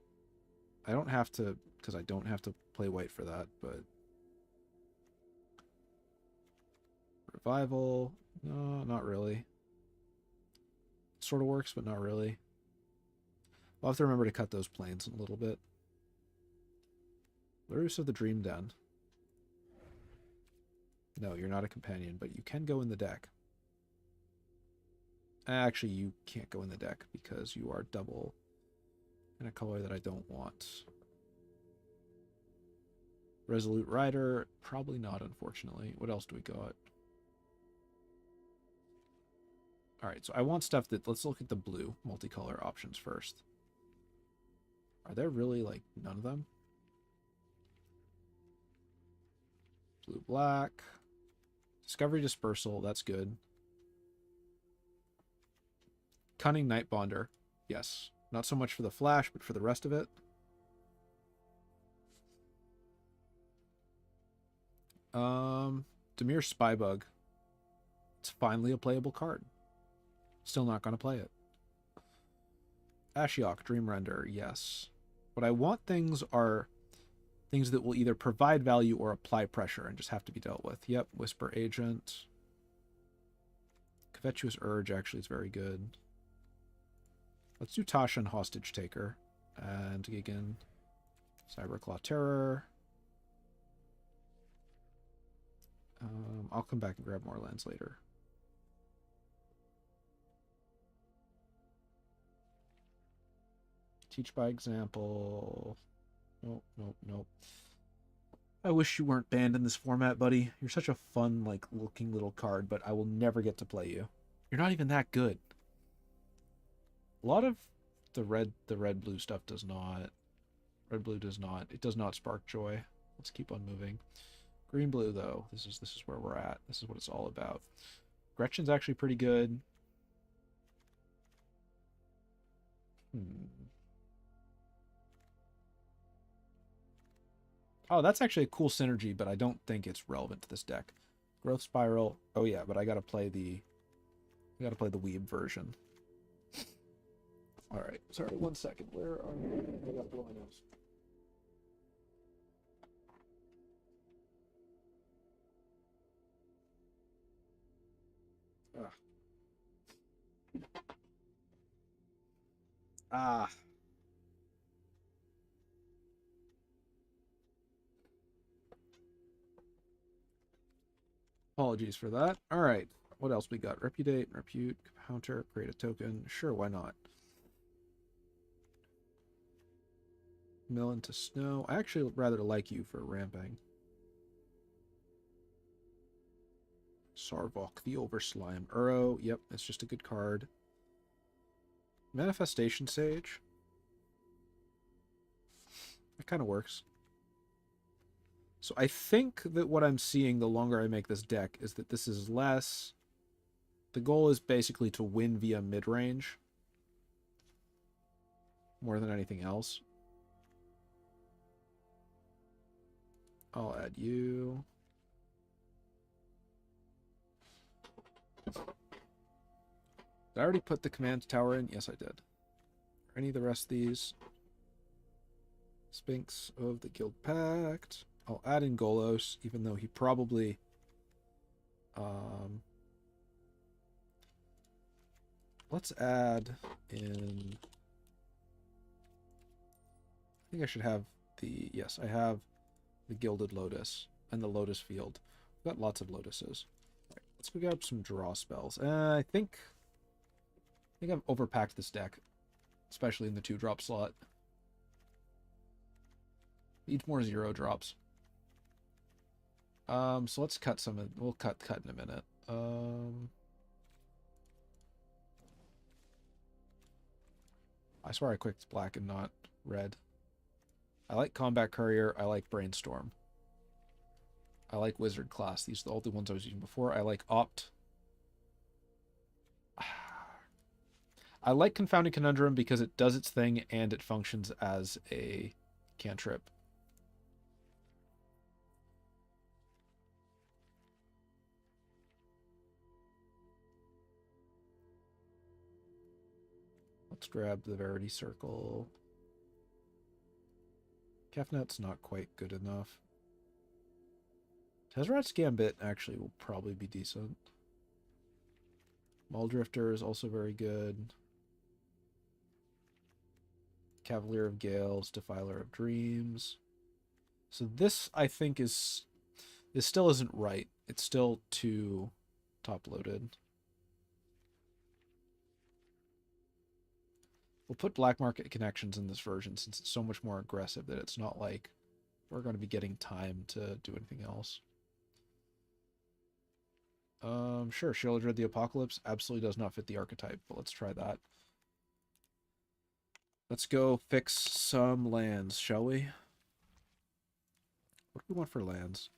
I don't have to, because I don't have to play white for that, but... Revival. No, not really. Sort of works, but not really. I'll have to remember to cut those planes a little bit. Larus of the Dream Den. No, you're not a companion, but you can go in the deck. Actually, you can't go in the deck because you are double in a color that I don't want. Resolute Rider, probably not, unfortunately. What else do we got? Alright, so I want stuff that... Let's look at the blue multicolor options first. Are there really, like, none of them? Blue-black. Discovery Dispersal, that's good. Cunning Nightbonder, yes. Not so much for the flash, but for the rest of it. Dimir Spybug. It's finally a playable card. Still not going to play it. Ashiok, Dream Render, yes. What I want things are things that will either provide value or apply pressure and just have to be dealt with. Yep, Whisper Agent. Covetous Urge actually is very good. Let's do Tasha and Hostage Taker. And Gigan. Cyberclaw Terror. I'll come back and grab more lands later. Teach by example. Nope, nope, nope. I wish you weren't banned in this format, buddy. You're such a fun, like, looking little card, but I will never get to play you. You're not even that good. A lot of the red-blue stuff does not. Red-blue does not. It does not spark joy. Let's keep on moving. Green-blue, though. This is where we're at. This is what it's all about. Gretchen's actually pretty good. Oh, that's actually a cool synergy, but I don't think it's relevant to this deck. Growth Spiral. Oh yeah, but I gotta play the Weeb version. Alright, sorry, 1 second. Where are you? I got blowing nose. Ah. Apologies for that. All right. What else we got? Repudiate, Repute, Counter, create a token. Sure, why not? Mill into Snow. I actually rather like you for ramping. Sarvok, the Overslime. Uro. Yep, it's just a good card. Manifestation Sage. That kind of works. So I think that what I'm seeing the longer I make this deck is that this is less... The goal is basically to win via mid-range more than anything else. I'll add you. Did I already put the command tower in? Yes, I did. Are any of the rest of these? Sphinx of the Guild Pact. I'll add in Golos, even though he probably... let's add in... I think I should have the... Yes, I have the Gilded Lotus and the Lotus Field. I've got lots of Lotuses. All right, let's go grab some draw spells. I think I've overpacked this deck, especially in the 2-drop slot. Needs more 0 drops. So let's cut some of... We'll cut in a minute. I swear I clicked black and not red. I like Combat Courier. I like Brainstorm. I like Wizard class. These are the only ones I was using before. I like Opt. I like Confounding Conundrum because it does its thing and it functions as a cantrip. Let's grab the Verity Circle. Kefnet's not quite good enough. Tezrat's Gambit actually will probably be decent. Muldrifter is also very good. Cavalier of Gales, Defiler of Dreams. So this, I think, this still isn't right. It's still too top-loaded. We'll put Black Market Connections in this version since it's so much more aggressive that it's not like we're going to be getting time to do anything else. Sure, Sheoldred the Apocalypse absolutely does not fit the archetype, but let's try that. Let's go fix some lands, shall we? What do we want for lands?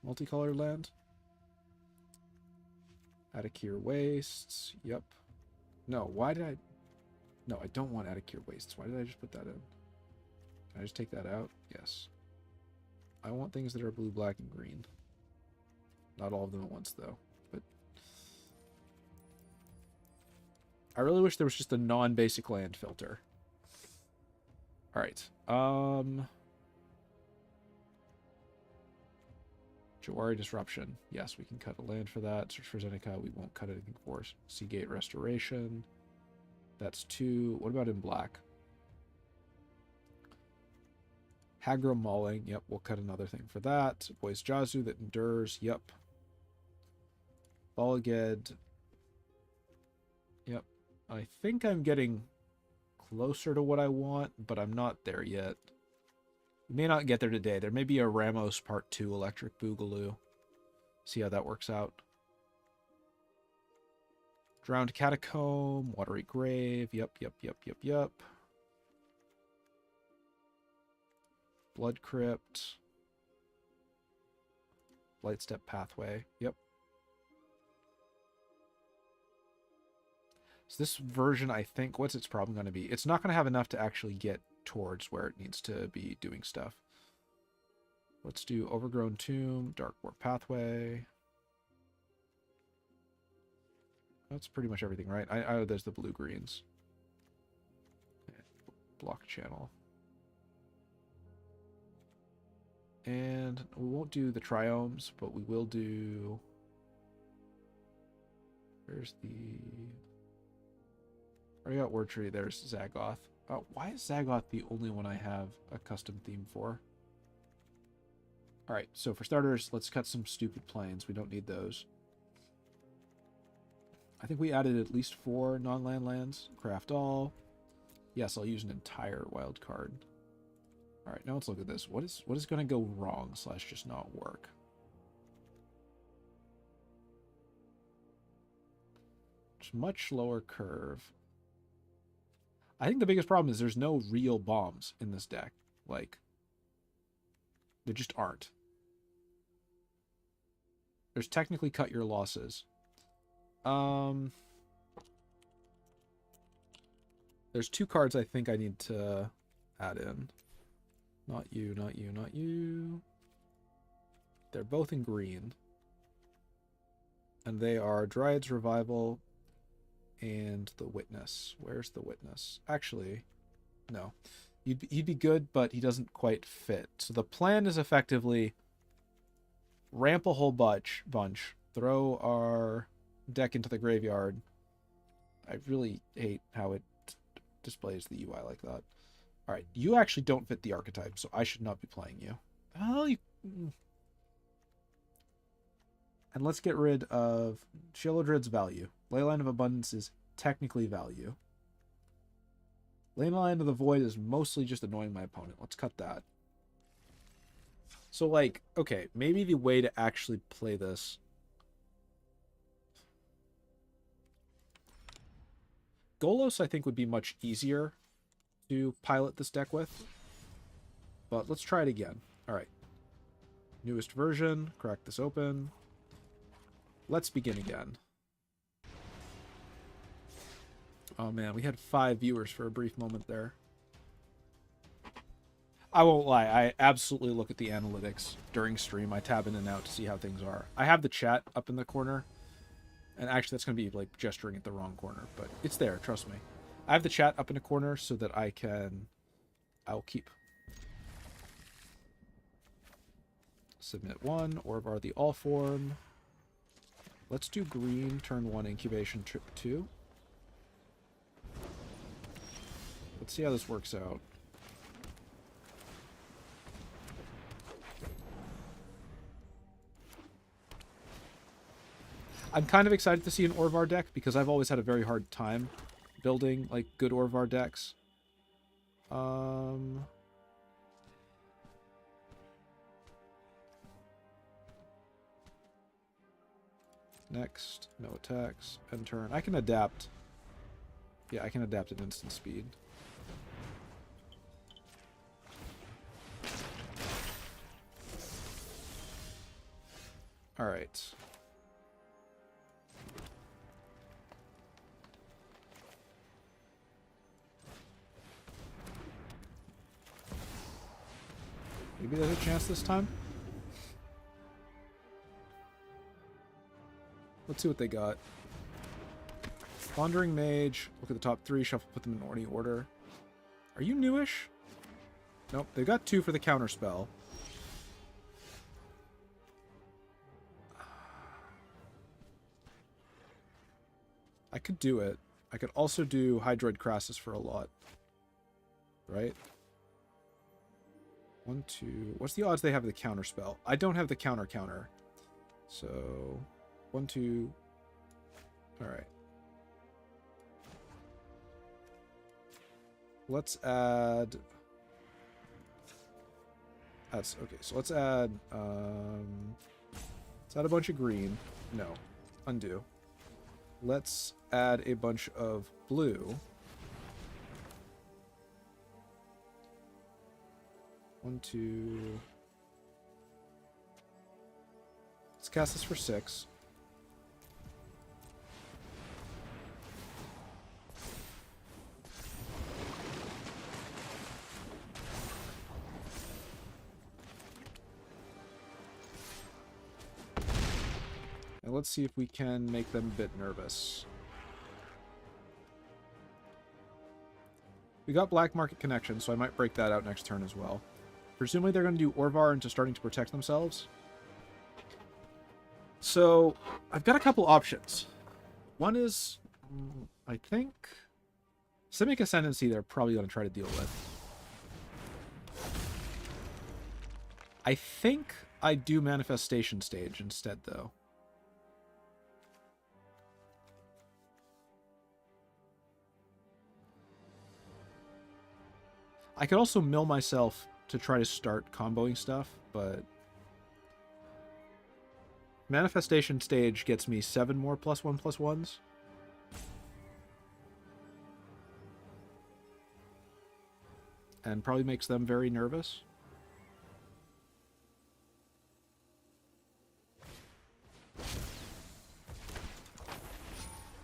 Multicolored land? Atticure Wastes. Yep. No, why did I... No, I don't want Atticure Wastes. Why did I just put that in? Can I just take that out? Yes. I want things that are blue, black, and green. Not all of them at once, though. But I really wish there was just a non-basic land filter. Alright. Jawari Disruption. Yes, we can cut a land for that. Search for Zendikar. We won't cut anything for Seagate Restoration. That's 2. What about in black? Hagra Mauling. Yep, we'll cut another thing for that. Boys Jazu that endures. Yep. Balaged. Yep. I think I'm getting closer to what I want, but I'm not there yet. We may not get there today. There may be a Ramos Part 2 Electric Boogaloo. See how that works out. Drowned Catacomb, Watery Grave. Yep. Blood Crypt. Lightstep Pathway. Yep. So this version, I think, what's its problem going to be? It's not going to have enough to actually get towards where it needs to be doing stuff. Let's do Overgrown Tomb, Dark War Pathway. That's pretty much everything, right? I there's the blue-greens. Block channel. And we won't do the triomes, but we will do... Where's the... I got Word Tree. There's Zagoth. Why is Zagoth the only one I have a custom theme for? Alright, so for starters, let's cut some stupid planes. We don't need those. I think we added at least 4 non-land lands. Craft all. Yes, I'll use an entire wild card. Alright, now let's look at this. What is going to go wrong / just not work? It's much lower curve. I think the biggest problem is there's no real bombs in this deck. Like, there just aren't. There's technically cut your losses. There's 2 cards I think I need to add in. Not you, not you, not you. They're both in green. And they are Dryad's Revival and the Witness. Where's the Witness? Actually, no. He'd be good, but he doesn't quite fit. So the plan is effectively ramp a whole bunch, throw our deck into the graveyard. I really hate how it displays the UI like that. Alright, you actually don't fit the archetype, so I should not be playing you. Well, you... And let's get rid of Sheoldred's value. Leyline of Abundance is technically value. Leyline of the Void is mostly just annoying my opponent. Let's cut that. So, like, okay, maybe the way to actually play this... Golos, I think, would be much easier to pilot this deck with. But let's try it again. All right. Newest version. Crack this open. Let's begin again. Oh man, we had 5 viewers for a brief moment there. I won't lie, I absolutely look at the analytics during stream. I tab in and out to see how things are. I have the chat up in the corner. And actually, that's going to be like gesturing at the wrong corner. But it's there, trust me. I have the chat up in a corner so that I'll keep. Submit 1, Orvar the all form. Let's do green, turn 1, incubation 2. Let's see how this works out. I'm kind of excited to see an Orvar deck because I've always had a very hard time building like good Orvar decks. Next, no attacks, end turn. I can adapt. Yeah, I can adapt at instant speed. All right. Maybe there's a chance this time. Let's see what they got. Wandering Mage. Look at the top 3. Shuffle, put them in any order. Are you newish? Nope. They got 2 for the counter spell. I could do it. I could also do Hydroid Crassus for a lot. Right? 1, 2. What's the odds they have the counter spell? I don't have the counter. So 1, 2. All right. Let's add. That's okay. So let's add. Let's add a bunch of green. No, undo. Let's add a bunch of blue. 1, 2. Let's cast this for 6. And let's see if we can make them a bit nervous. We got Black Market Connection, so I might break that out next turn as well. Presumably they're going to do Orvar into starting to protect themselves. So, I've got a couple options. One is, I think, Simic Ascendancy they're probably going to try to deal with. I think I do Manifestation Stage instead, though. I could also mill myself to try to start comboing stuff, but Manifestation Stage gets me 7 more +1/+1s. And probably makes them very nervous.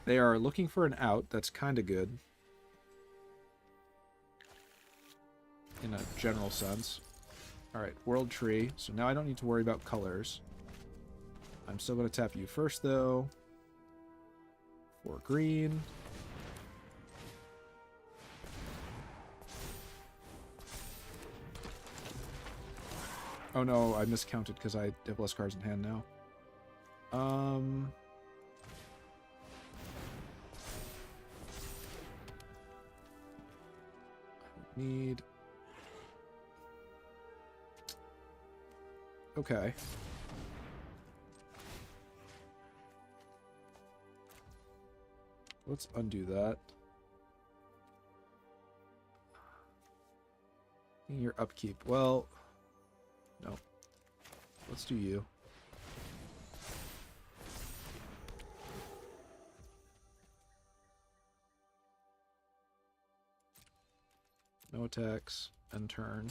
They are looking for an out. That's kind of good. In a general sense. Alright, World Tree. So now I don't need to worry about colors. I'm still going to tap you first, though. For green. Oh no, I miscounted because I have less cards in hand now. I need... Okay. Let's undo that. Your upkeep. Well, no. Let's do you. No attacks. End turn.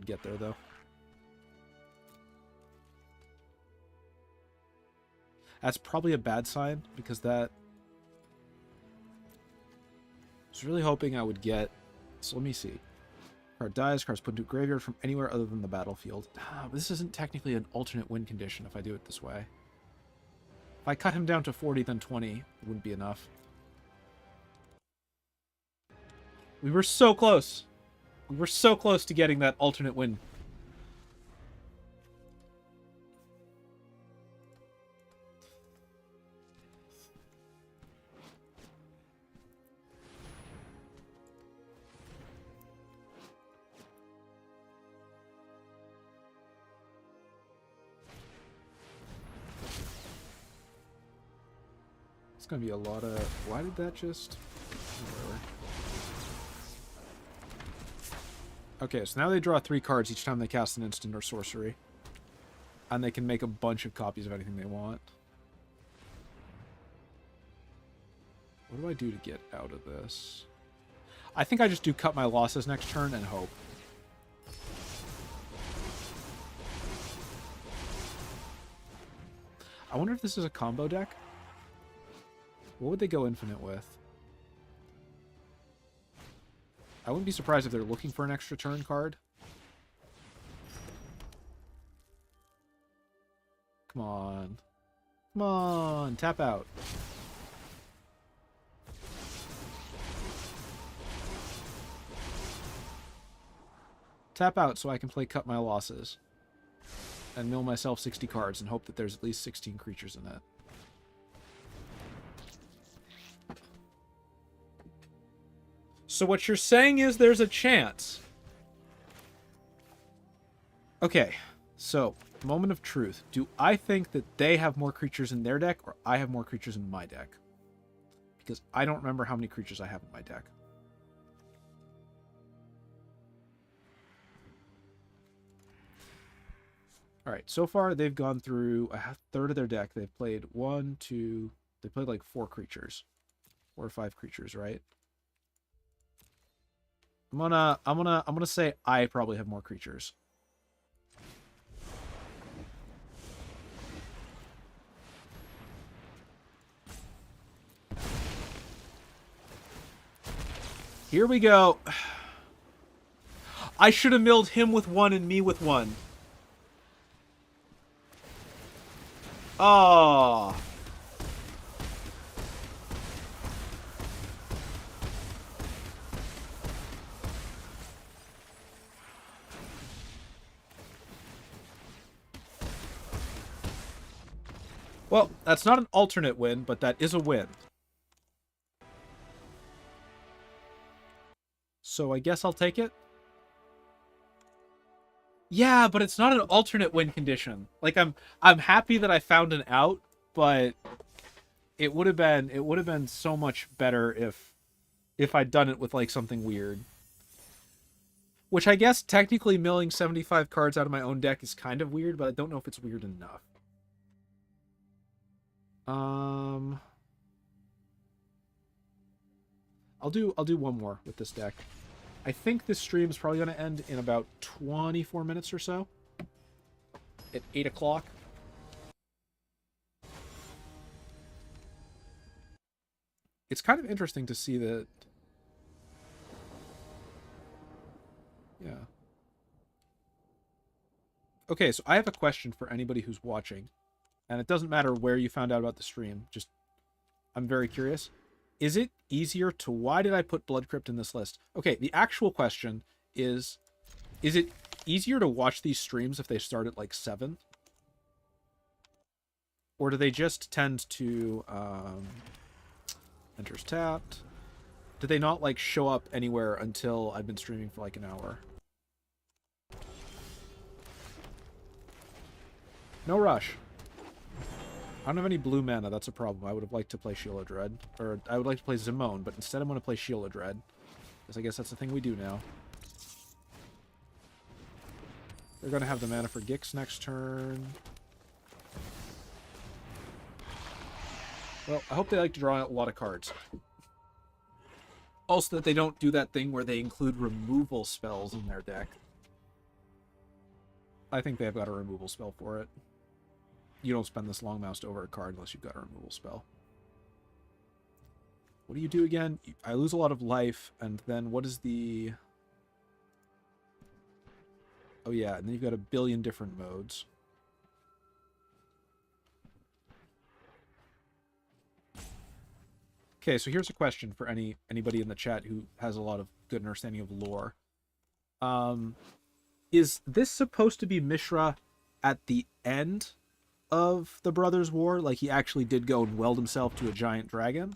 would get there, though. That's probably a bad sign, because that... I was really hoping I would get... So let me see. Card dies, cards put into a graveyard from anywhere other than the battlefield. But this isn't technically an alternate win condition if I do it this way. If I cut him down to 40, then 20, it wouldn't be enough. We were so close. We were so close to getting that alternate win. It's gonna be a lot of... Why did that just... Whatever. Okay, so now they draw 3 cards each time they cast an instant or sorcery. And they can make a bunch of copies of anything they want. What do I do to get out of this? I think I just do cut my losses next turn and hope. I wonder if this is a combo deck? What would they go infinite with? I wouldn't be surprised if they're looking for an extra turn card. Come on. Come on, tap out. Tap out so I can play cut my losses. And mill myself 60 cards and hope that there's at least 16 creatures in that. So what you're saying is there's a chance. Okay, so, moment of truth. Do I think that they have more creatures in their deck, or I have more creatures in my deck? Because I don't remember how many creatures I have in my deck. All right, so far they've gone through a third of their deck. They've played one, two, they played like 4 or 5 creatures, right? I'm gonna say I probably have more creatures. Here we go. I should have milled him with 1 and me with 1. Oh. Well, that's not an alternate win, but that is a win. So I guess I'll take it. Yeah, but it's not an alternate win condition. Like I'm happy that I found an out, but it would have been so much better if I'd done it with like something weird. Which I guess technically milling 75 cards out of my own deck is kind of weird, but I don't know if it's weird enough. I'll do one more with this deck. I think this stream is probably going to end in about 24 minutes or so. At 8 o'clock. It's kind of interesting to see that... Yeah. Okay, so I have a question for anybody who's watching. And it doesn't matter where you found out about the stream. Just, I'm very curious. Is it easier to... Why did I put Blood Crypt in this list? Okay, the actual question is it easier to watch these streams if they start at like 7? Or do they just tend to... enters tapped. Do they not like show up anywhere until I've been streaming for like an hour? No rush. I don't have any blue mana, that's a problem. I would have liked to play Sheila Dread. Or I would like to play Zimone, but instead I'm going to play Sheila Dread. Because I guess that's the thing we do now. They're going to have the mana for Gix next turn. Well, I hope they like to draw out a lot of cards. Also that they don't do that thing where they include removal spells in their deck. I think they've got a removal spell for it. You don't spend this long mouse over a card unless you've got a removal spell. What do you do again? I lose a lot of life, and then what is the... Oh yeah, and then you've got a billion different modes. Okay, so here's a question for anybody in the chat who has a lot of good understanding of lore. Is this supposed to be Mishra at the end of the Brothers' War? Like he actually did go and weld himself to a giant dragon?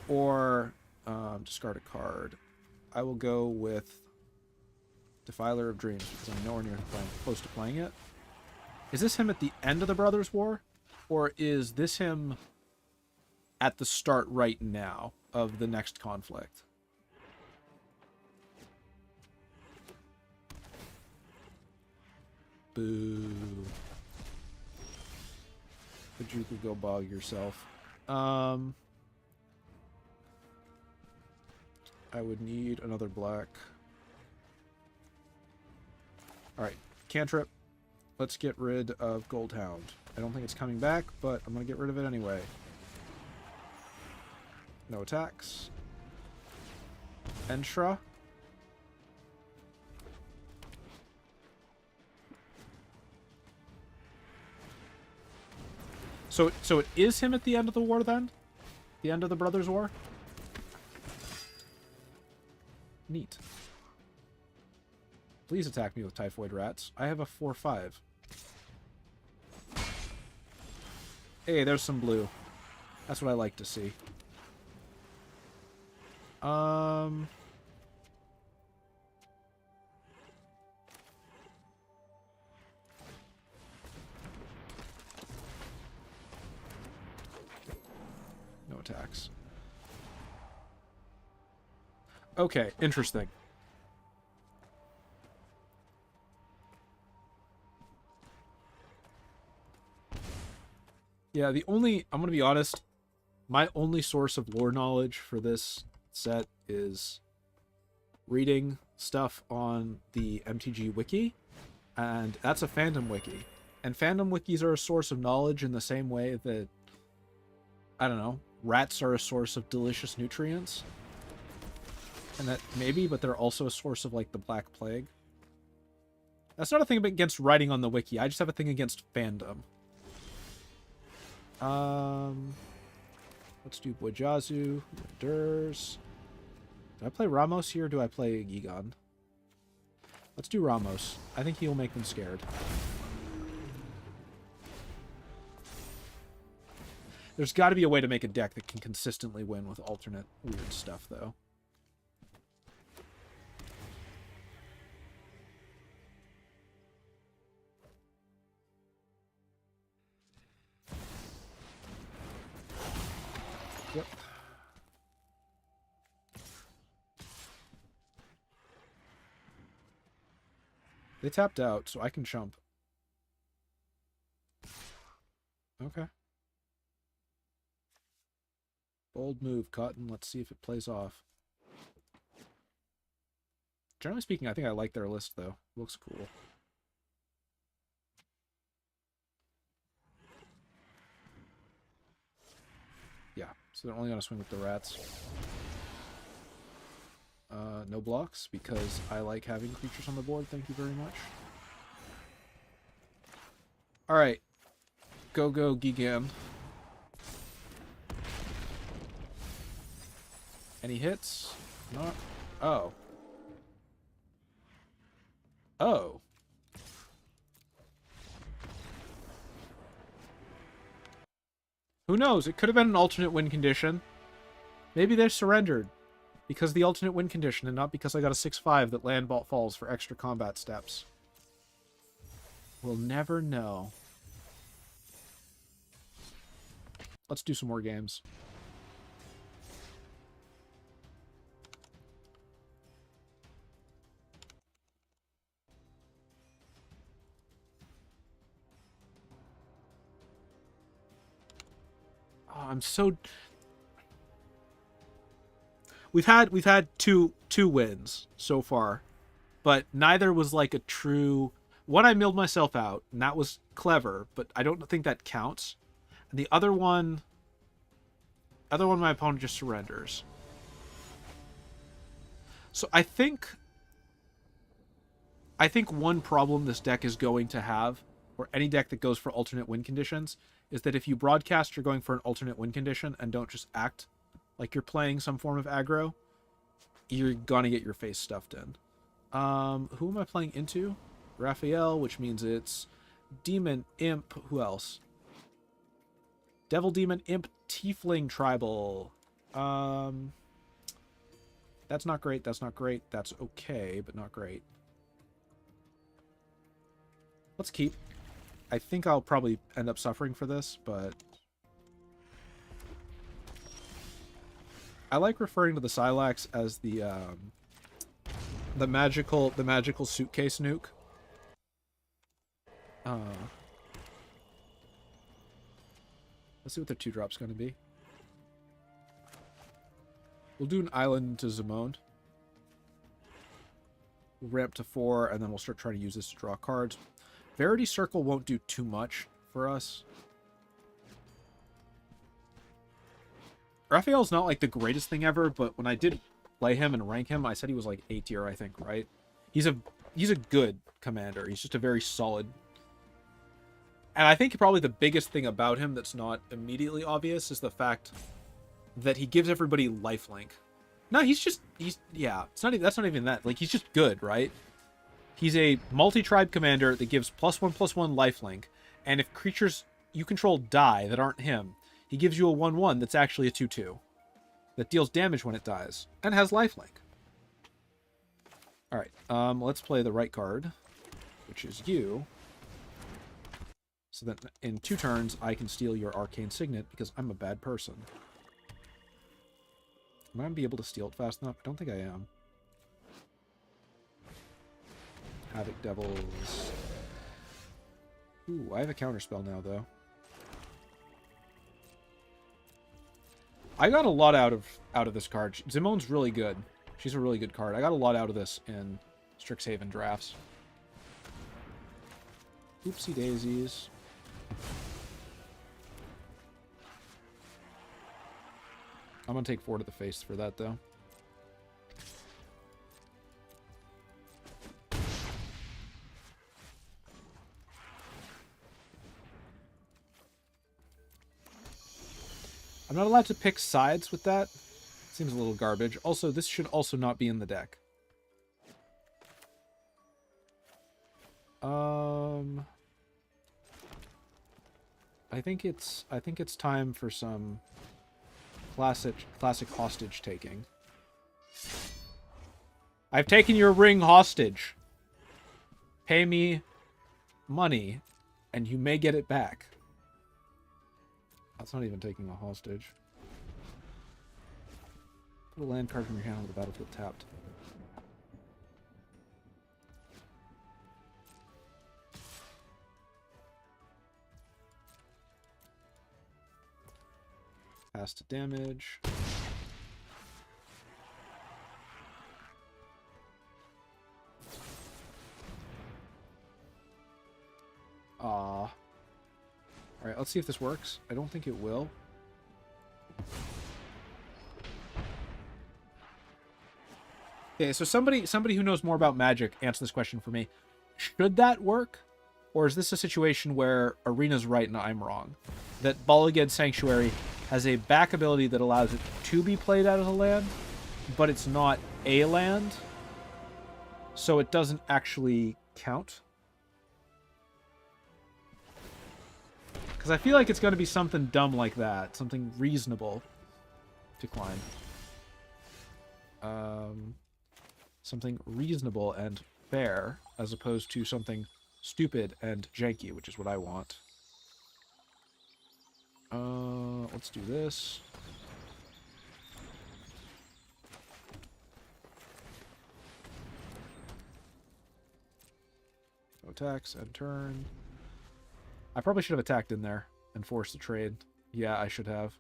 Or discard a card. I will go with Defiler of Dreams because I'm nowhere near close to playing it. Is this him at the end of the Brothers' War? Or is this him at the start right now of the next conflict? Boo. But you could go bog yourself. I would need another black. Alright, cantrip. Let's get rid of Goldhound. I don't think it's coming back, but I'm going to get rid of it anyway. No attacks. Enshra. So it is him at the end of the war then? The end of the Brothers' War? Neat. Please attack me with Typhoid Rats. I have a 4/5. Hey, there's some blue. That's what I like to see. No attacks. Okay, interesting. Yeah, I'm gonna be honest, my only source of lore knowledge for this set is reading stuff on the MTG wiki, and that's a fandom wiki. And fandom wikis are a source of knowledge in the same way that, I don't know, rats are a source of delicious nutrients. And that maybe, but they're also a source of like the Black Plague. That's not a thing against writing on the wiki. I just have a thing against fandom. Let's do Bojazu, Endures. Do I play Ramos here or do I play Gigan? Let's do Ramos. I think he'll make them scared. There's got to be a way to make a deck that can consistently win with alternate weird stuff, though. Yep. They tapped out, so I can chump. Okay. Bold move, Cotton. Let's see if it plays off. Generally speaking, I think I like their list, though. Looks cool. Yeah, so they're only going to swing with the rats. No blocks, because I like having creatures on the board. Thank you very much. Alright. Go, Gigan. Any hits? Not. Oh. Oh. Who knows? It could have been an alternate win condition. Maybe they're surrendered because of the alternate win condition and not because I got a 6/5 that land ball falls for extra combat steps. We'll never know. Let's do some more games. Oh, I'm so... We've had two wins so far, but neither was like a true... One, I milled myself out, and that was clever, but I don't think that counts. And the other one, my opponent just surrenders. So I think one problem this deck is going to have, or any deck that goes for alternate win conditions, is that if you broadcast you're going for an alternate win condition and don't just act like you're playing some form of aggro, you're gonna get your face stuffed in. Who am I playing into? Raphael, which means it's Demon, Imp, who else? Devil, Demon, Imp, Tiefling, Tribal. That's not great, that's not great. That's okay, but not great. Let's keep. I think I'll probably end up suffering for this, but... I like referring to the Silax as the magical suitcase nuke. Let's see what their 2-drop's going to be. We'll do an island to Zamond. We'll ramp to 4, and then we'll start trying to use this to draw cards. Verity Circle won't do too much for us. Raphael's not like the greatest thing ever, but when I did play him and rank him, I said he was like A tier, I think, right? He's a good commander. He's just a very solid. And I think probably the biggest thing about him that's not immediately obvious is the fact that he gives everybody lifelink. No, that's not even that. Like, he's just good, right? He's a multi-tribe commander that gives +1/+1 lifelink, and if creatures you control die that aren't him, he gives you a 1/1 that's actually a 2/2 that deals damage when it dies and has lifelink. All right, let's play the right card, which is you. So that in 2 turns, I can steal your Arcane Signet because I'm a bad person. Am I going to be able to steal it fast enough? I don't think I am. Havoc Devils. Ooh, I have a counterspell now, though. I got a lot out of this card. Zimone's really good. She's a really good card. I got a lot out of this in Strixhaven drafts. Oopsie daisies. I'm gonna take 4 to the face for that, though. I'm not allowed to pick sides with that. Seems a little garbage. Also, this should also not be in the deck. I think it's time for some classic hostage taking. I've taken your ring hostage. Pay me money, and you may get it back. That's not even taking a hostage. Put a land card from your hand on the battlefield tapped. Pass to damage. Alright, let's see if this works. I don't think it will. Okay, so somebody who knows more about Magic, answer this question for me. Should that work? Or is this a situation where Arena's right and I'm wrong? That Balaged Sanctuary has a back ability that allows it to be played out of the land, but it's not a land, so it doesn't actually count? Because I feel like it's going to be something dumb like that. Something reasonable. Decline. Something reasonable and fair, as opposed to something stupid and janky, which is what I want. Let's do this. No attacks, end turn. I probably should have attacked in there and forced the trade. Yeah, I should have.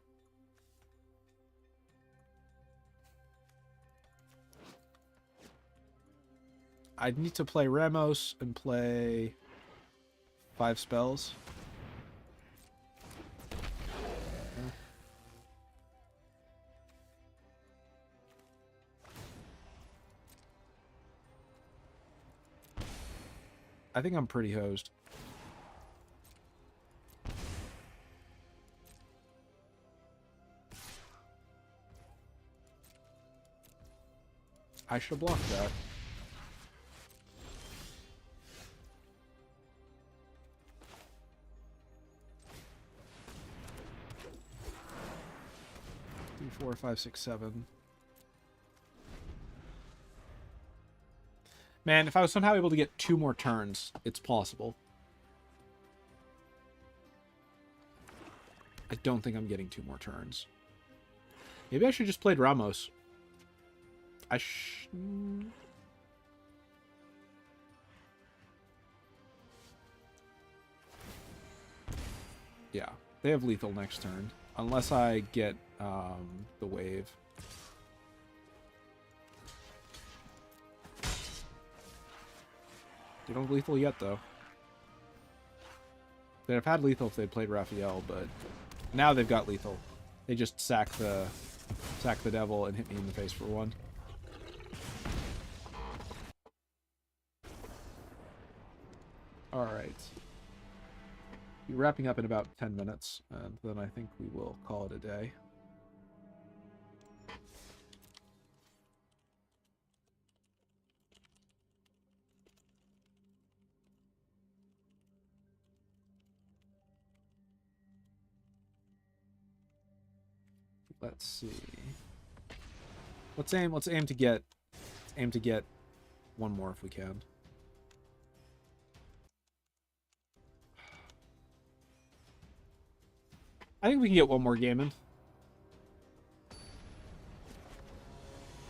I'd need to play Ramos and play 5 spells. I think I'm pretty hosed. I should have blocked that. Three, 4, 5, 6, 7. Man, if I was somehow able to get 2 more turns, it's possible. I don't think I'm getting 2 more turns. Maybe I should just played Ramos. Yeah, they have lethal next turn. Unless I get the wave. They don't have lethal yet, though. They'd have had lethal if they'd played Raphael, but now they've got lethal. They just sack the devil and hit me in the face for 1. Alright. Be wrapping up in about 10 minutes, and then I think we will call it a day. Let's see. Let's aim to get 1 more if we can. I think we can get 1 more game in.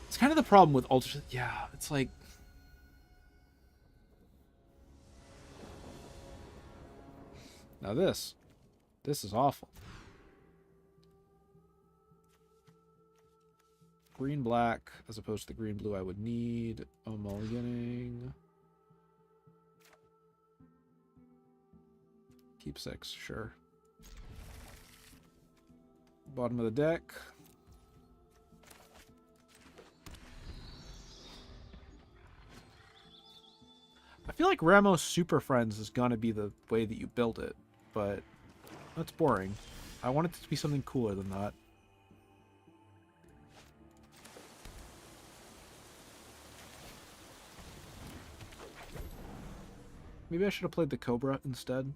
It's kind of the problem with Ultra. Yeah, it's like. Now this is awful. green black as opposed to the green blue I would need. Oh, mulliganing. Keep 6, sure. Bottom of the deck. I feel like Ramos Super Friends is gonna be the way that you build it, but that's boring. I want it to be something cooler than that. Maybe I should have played the Cobra instead.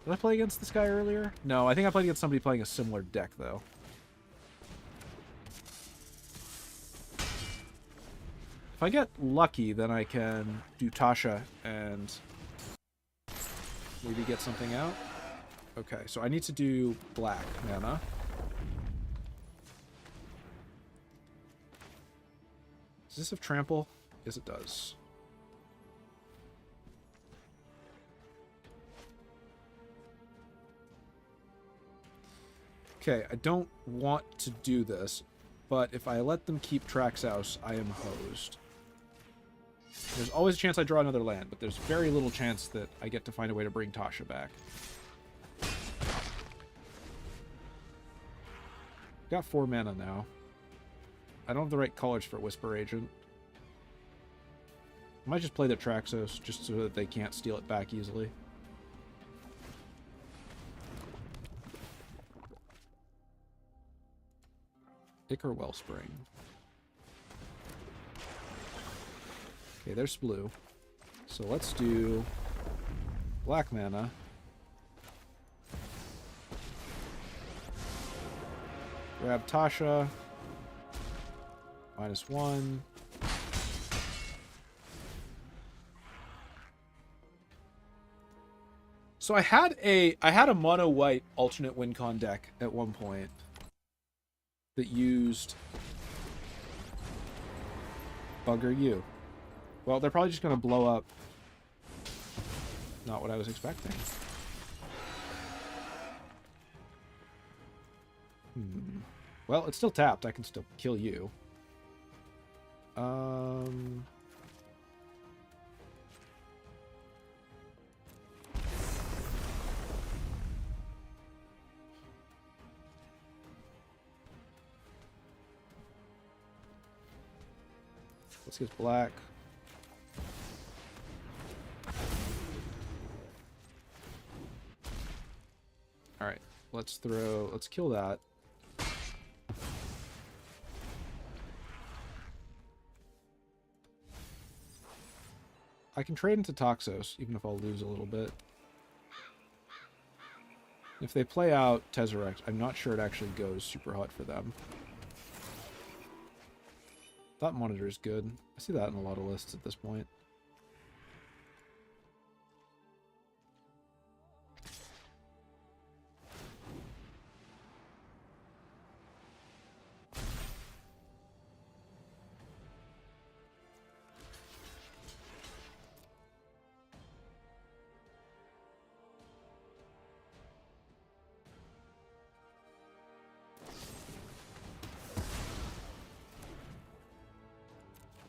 Did I play against this guy earlier? No, I think I played against somebody playing a similar deck, though. If I get lucky, then I can do Tasha and maybe get something out. Okay, so I need to do black mana. Does this have trample? Yes, it does. Okay, I don't want to do this, but if I let them keep Traxhaus, I am hosed. There's always a chance I draw another land, but there's very little chance that I get to find a way to bring Tasha back. Got 4 mana now. I don't have the right colors for Whisper Agent. I might just play the Traxos just so that they can't steal it back easily. Ichor Wellspring. Okay, there's blue. So let's do black mana. Grab Tasha. -1. So I had a mono white alternate win con deck at one point that used Bugger You. Well, they're probably just going to blow up. Not what I was expecting. Well, it's still tapped. I can still kill you. Let's get black. Alright, let's kill that. I can trade into Toxos, even if I'll lose a little bit. If they play out Tezzeret, I'm not sure it actually goes super hot for them. That monitor is good. I see that in a lot of lists at this point.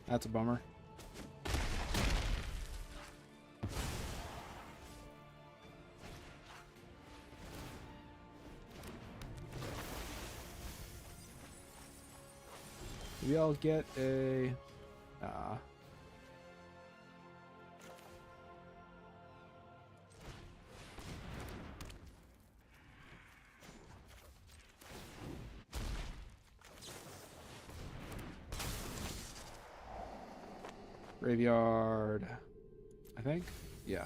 That's a bummer. Maybe I'll get a... Graveyard, I think? Yeah.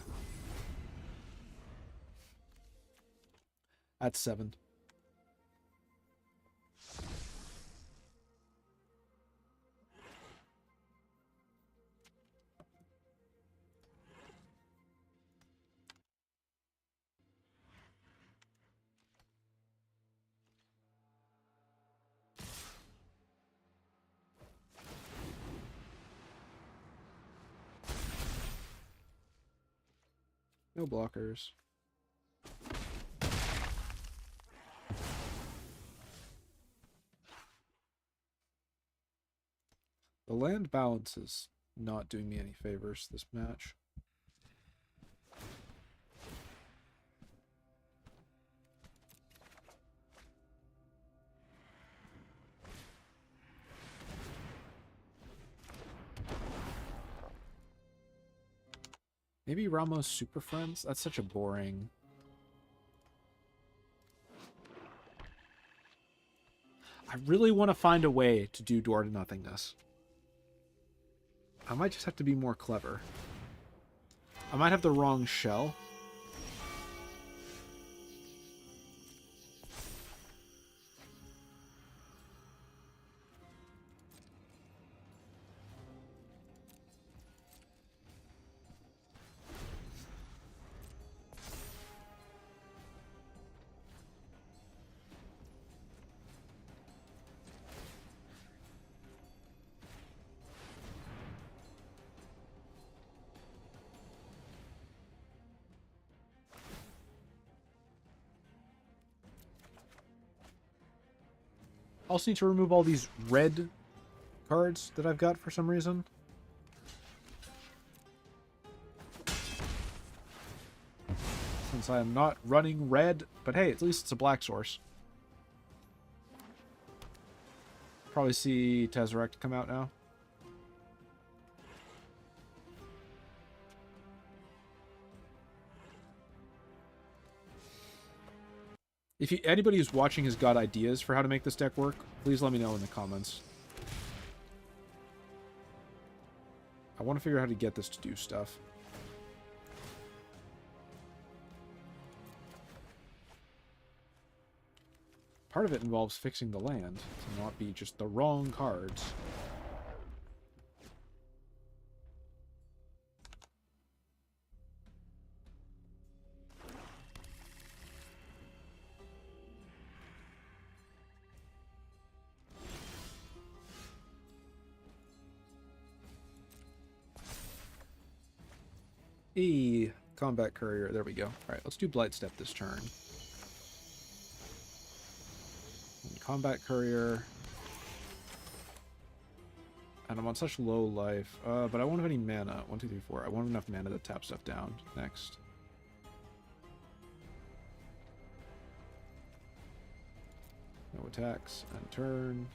That's 7. No blockers. The land balance is not doing me any favors this match. Maybe Ramos Super Friends? That's such a boring... I really want to find a way to do Door to Nothingness. I might just have to be more clever. I might have the wrong shell. Also need to remove all these red cards that I've got for some reason. Since I am not running red, but hey, at least it's a black source. Probably see Tezzeret come out now. If anybody who's watching has got ideas for how to make this deck work, please let me know in the comments. I want to figure out how to get this to do stuff. Part of it involves fixing the land to not be just the wrong cards. Combat Courier. There we go. Alright, let's do Blight Step this turn. And Combat Courier. And I'm on such low life. But I won't have any mana. 1, 2, 3, 4. I won't have enough mana to tap stuff down next. No attacks. And turn.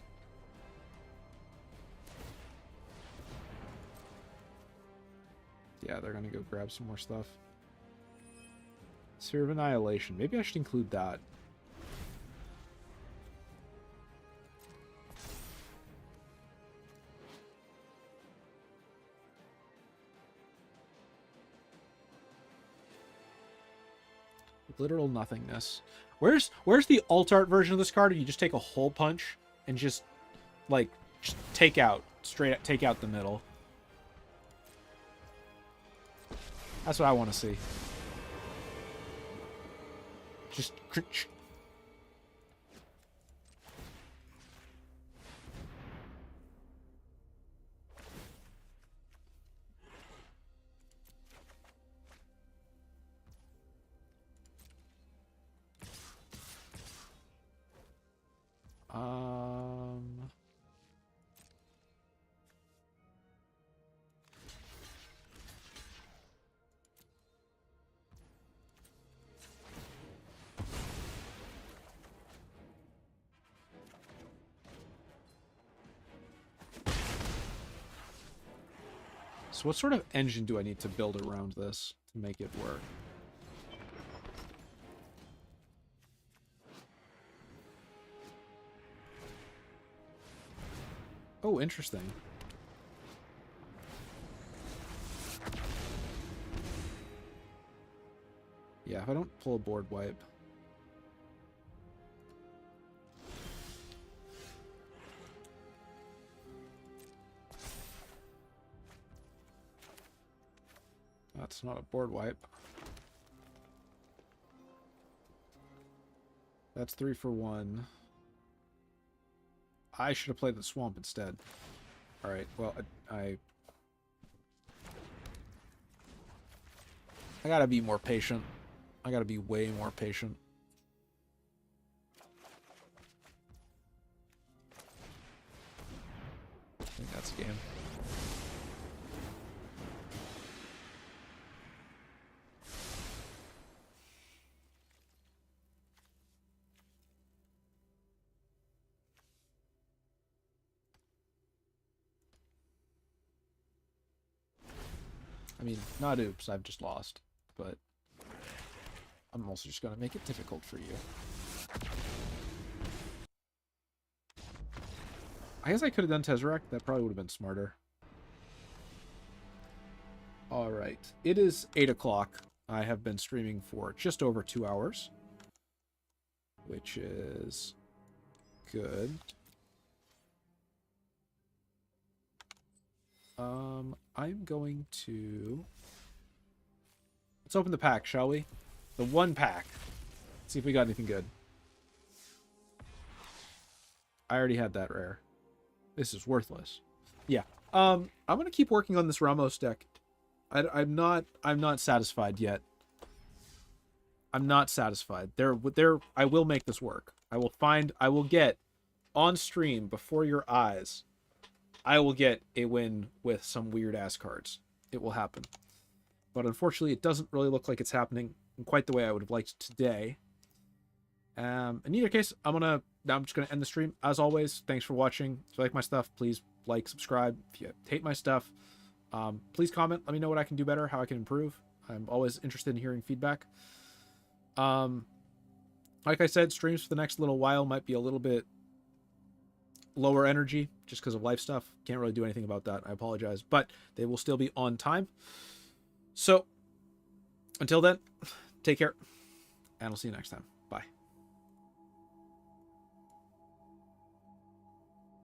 Yeah, they're gonna go grab some more stuff. Sphere of Annihilation. Maybe I should include that. Literal nothingness. Where's the alt art version of this card? Or you just take a hole punch and just like take out the middle. That's what I want to see. Just crunch. So what sort of engine do I need to build around this to make it work? Oh, interesting. Yeah, if I don't pull a board wipe. That's not a board wipe. That's 3 for 1. I should have played the swamp instead. Alright, well, I gotta be more patient. I gotta be way more patient. I think that's a game. mean, not oops, I've just lost. But I'm also just going to make it difficult for you. I guess I could have done Tesseract. That probably would have been smarter. Alright. It is 8 o'clock. I have been streaming for just over 2 hours, which is good. I'm going to... Let's open the pack, shall we? The one pack. Let's see if we got anything good. I already had that rare. This is worthless. Yeah. I'm gonna keep working on this Ramos deck. I'm not satisfied yet. I'm not satisfied. I will make this work. I will get on stream before your eyes. I will get a win with some weird ass cards. It will happen. But unfortunately, it doesn't really look like it's happening in quite the way I would have liked today. In either case, I'm just gonna end the stream. As always, thanks for watching. If you like my stuff, please like, subscribe. If you hate my stuff, please comment. Let me know what I can do better, how I can improve. I'm always interested in hearing feedback. Like I said, streams for the next little while might be a little bit lower energy just because of life stuff. Can't really do anything about that. I apologize, but they will still be on time. So until then, take care, and I'll see you next time.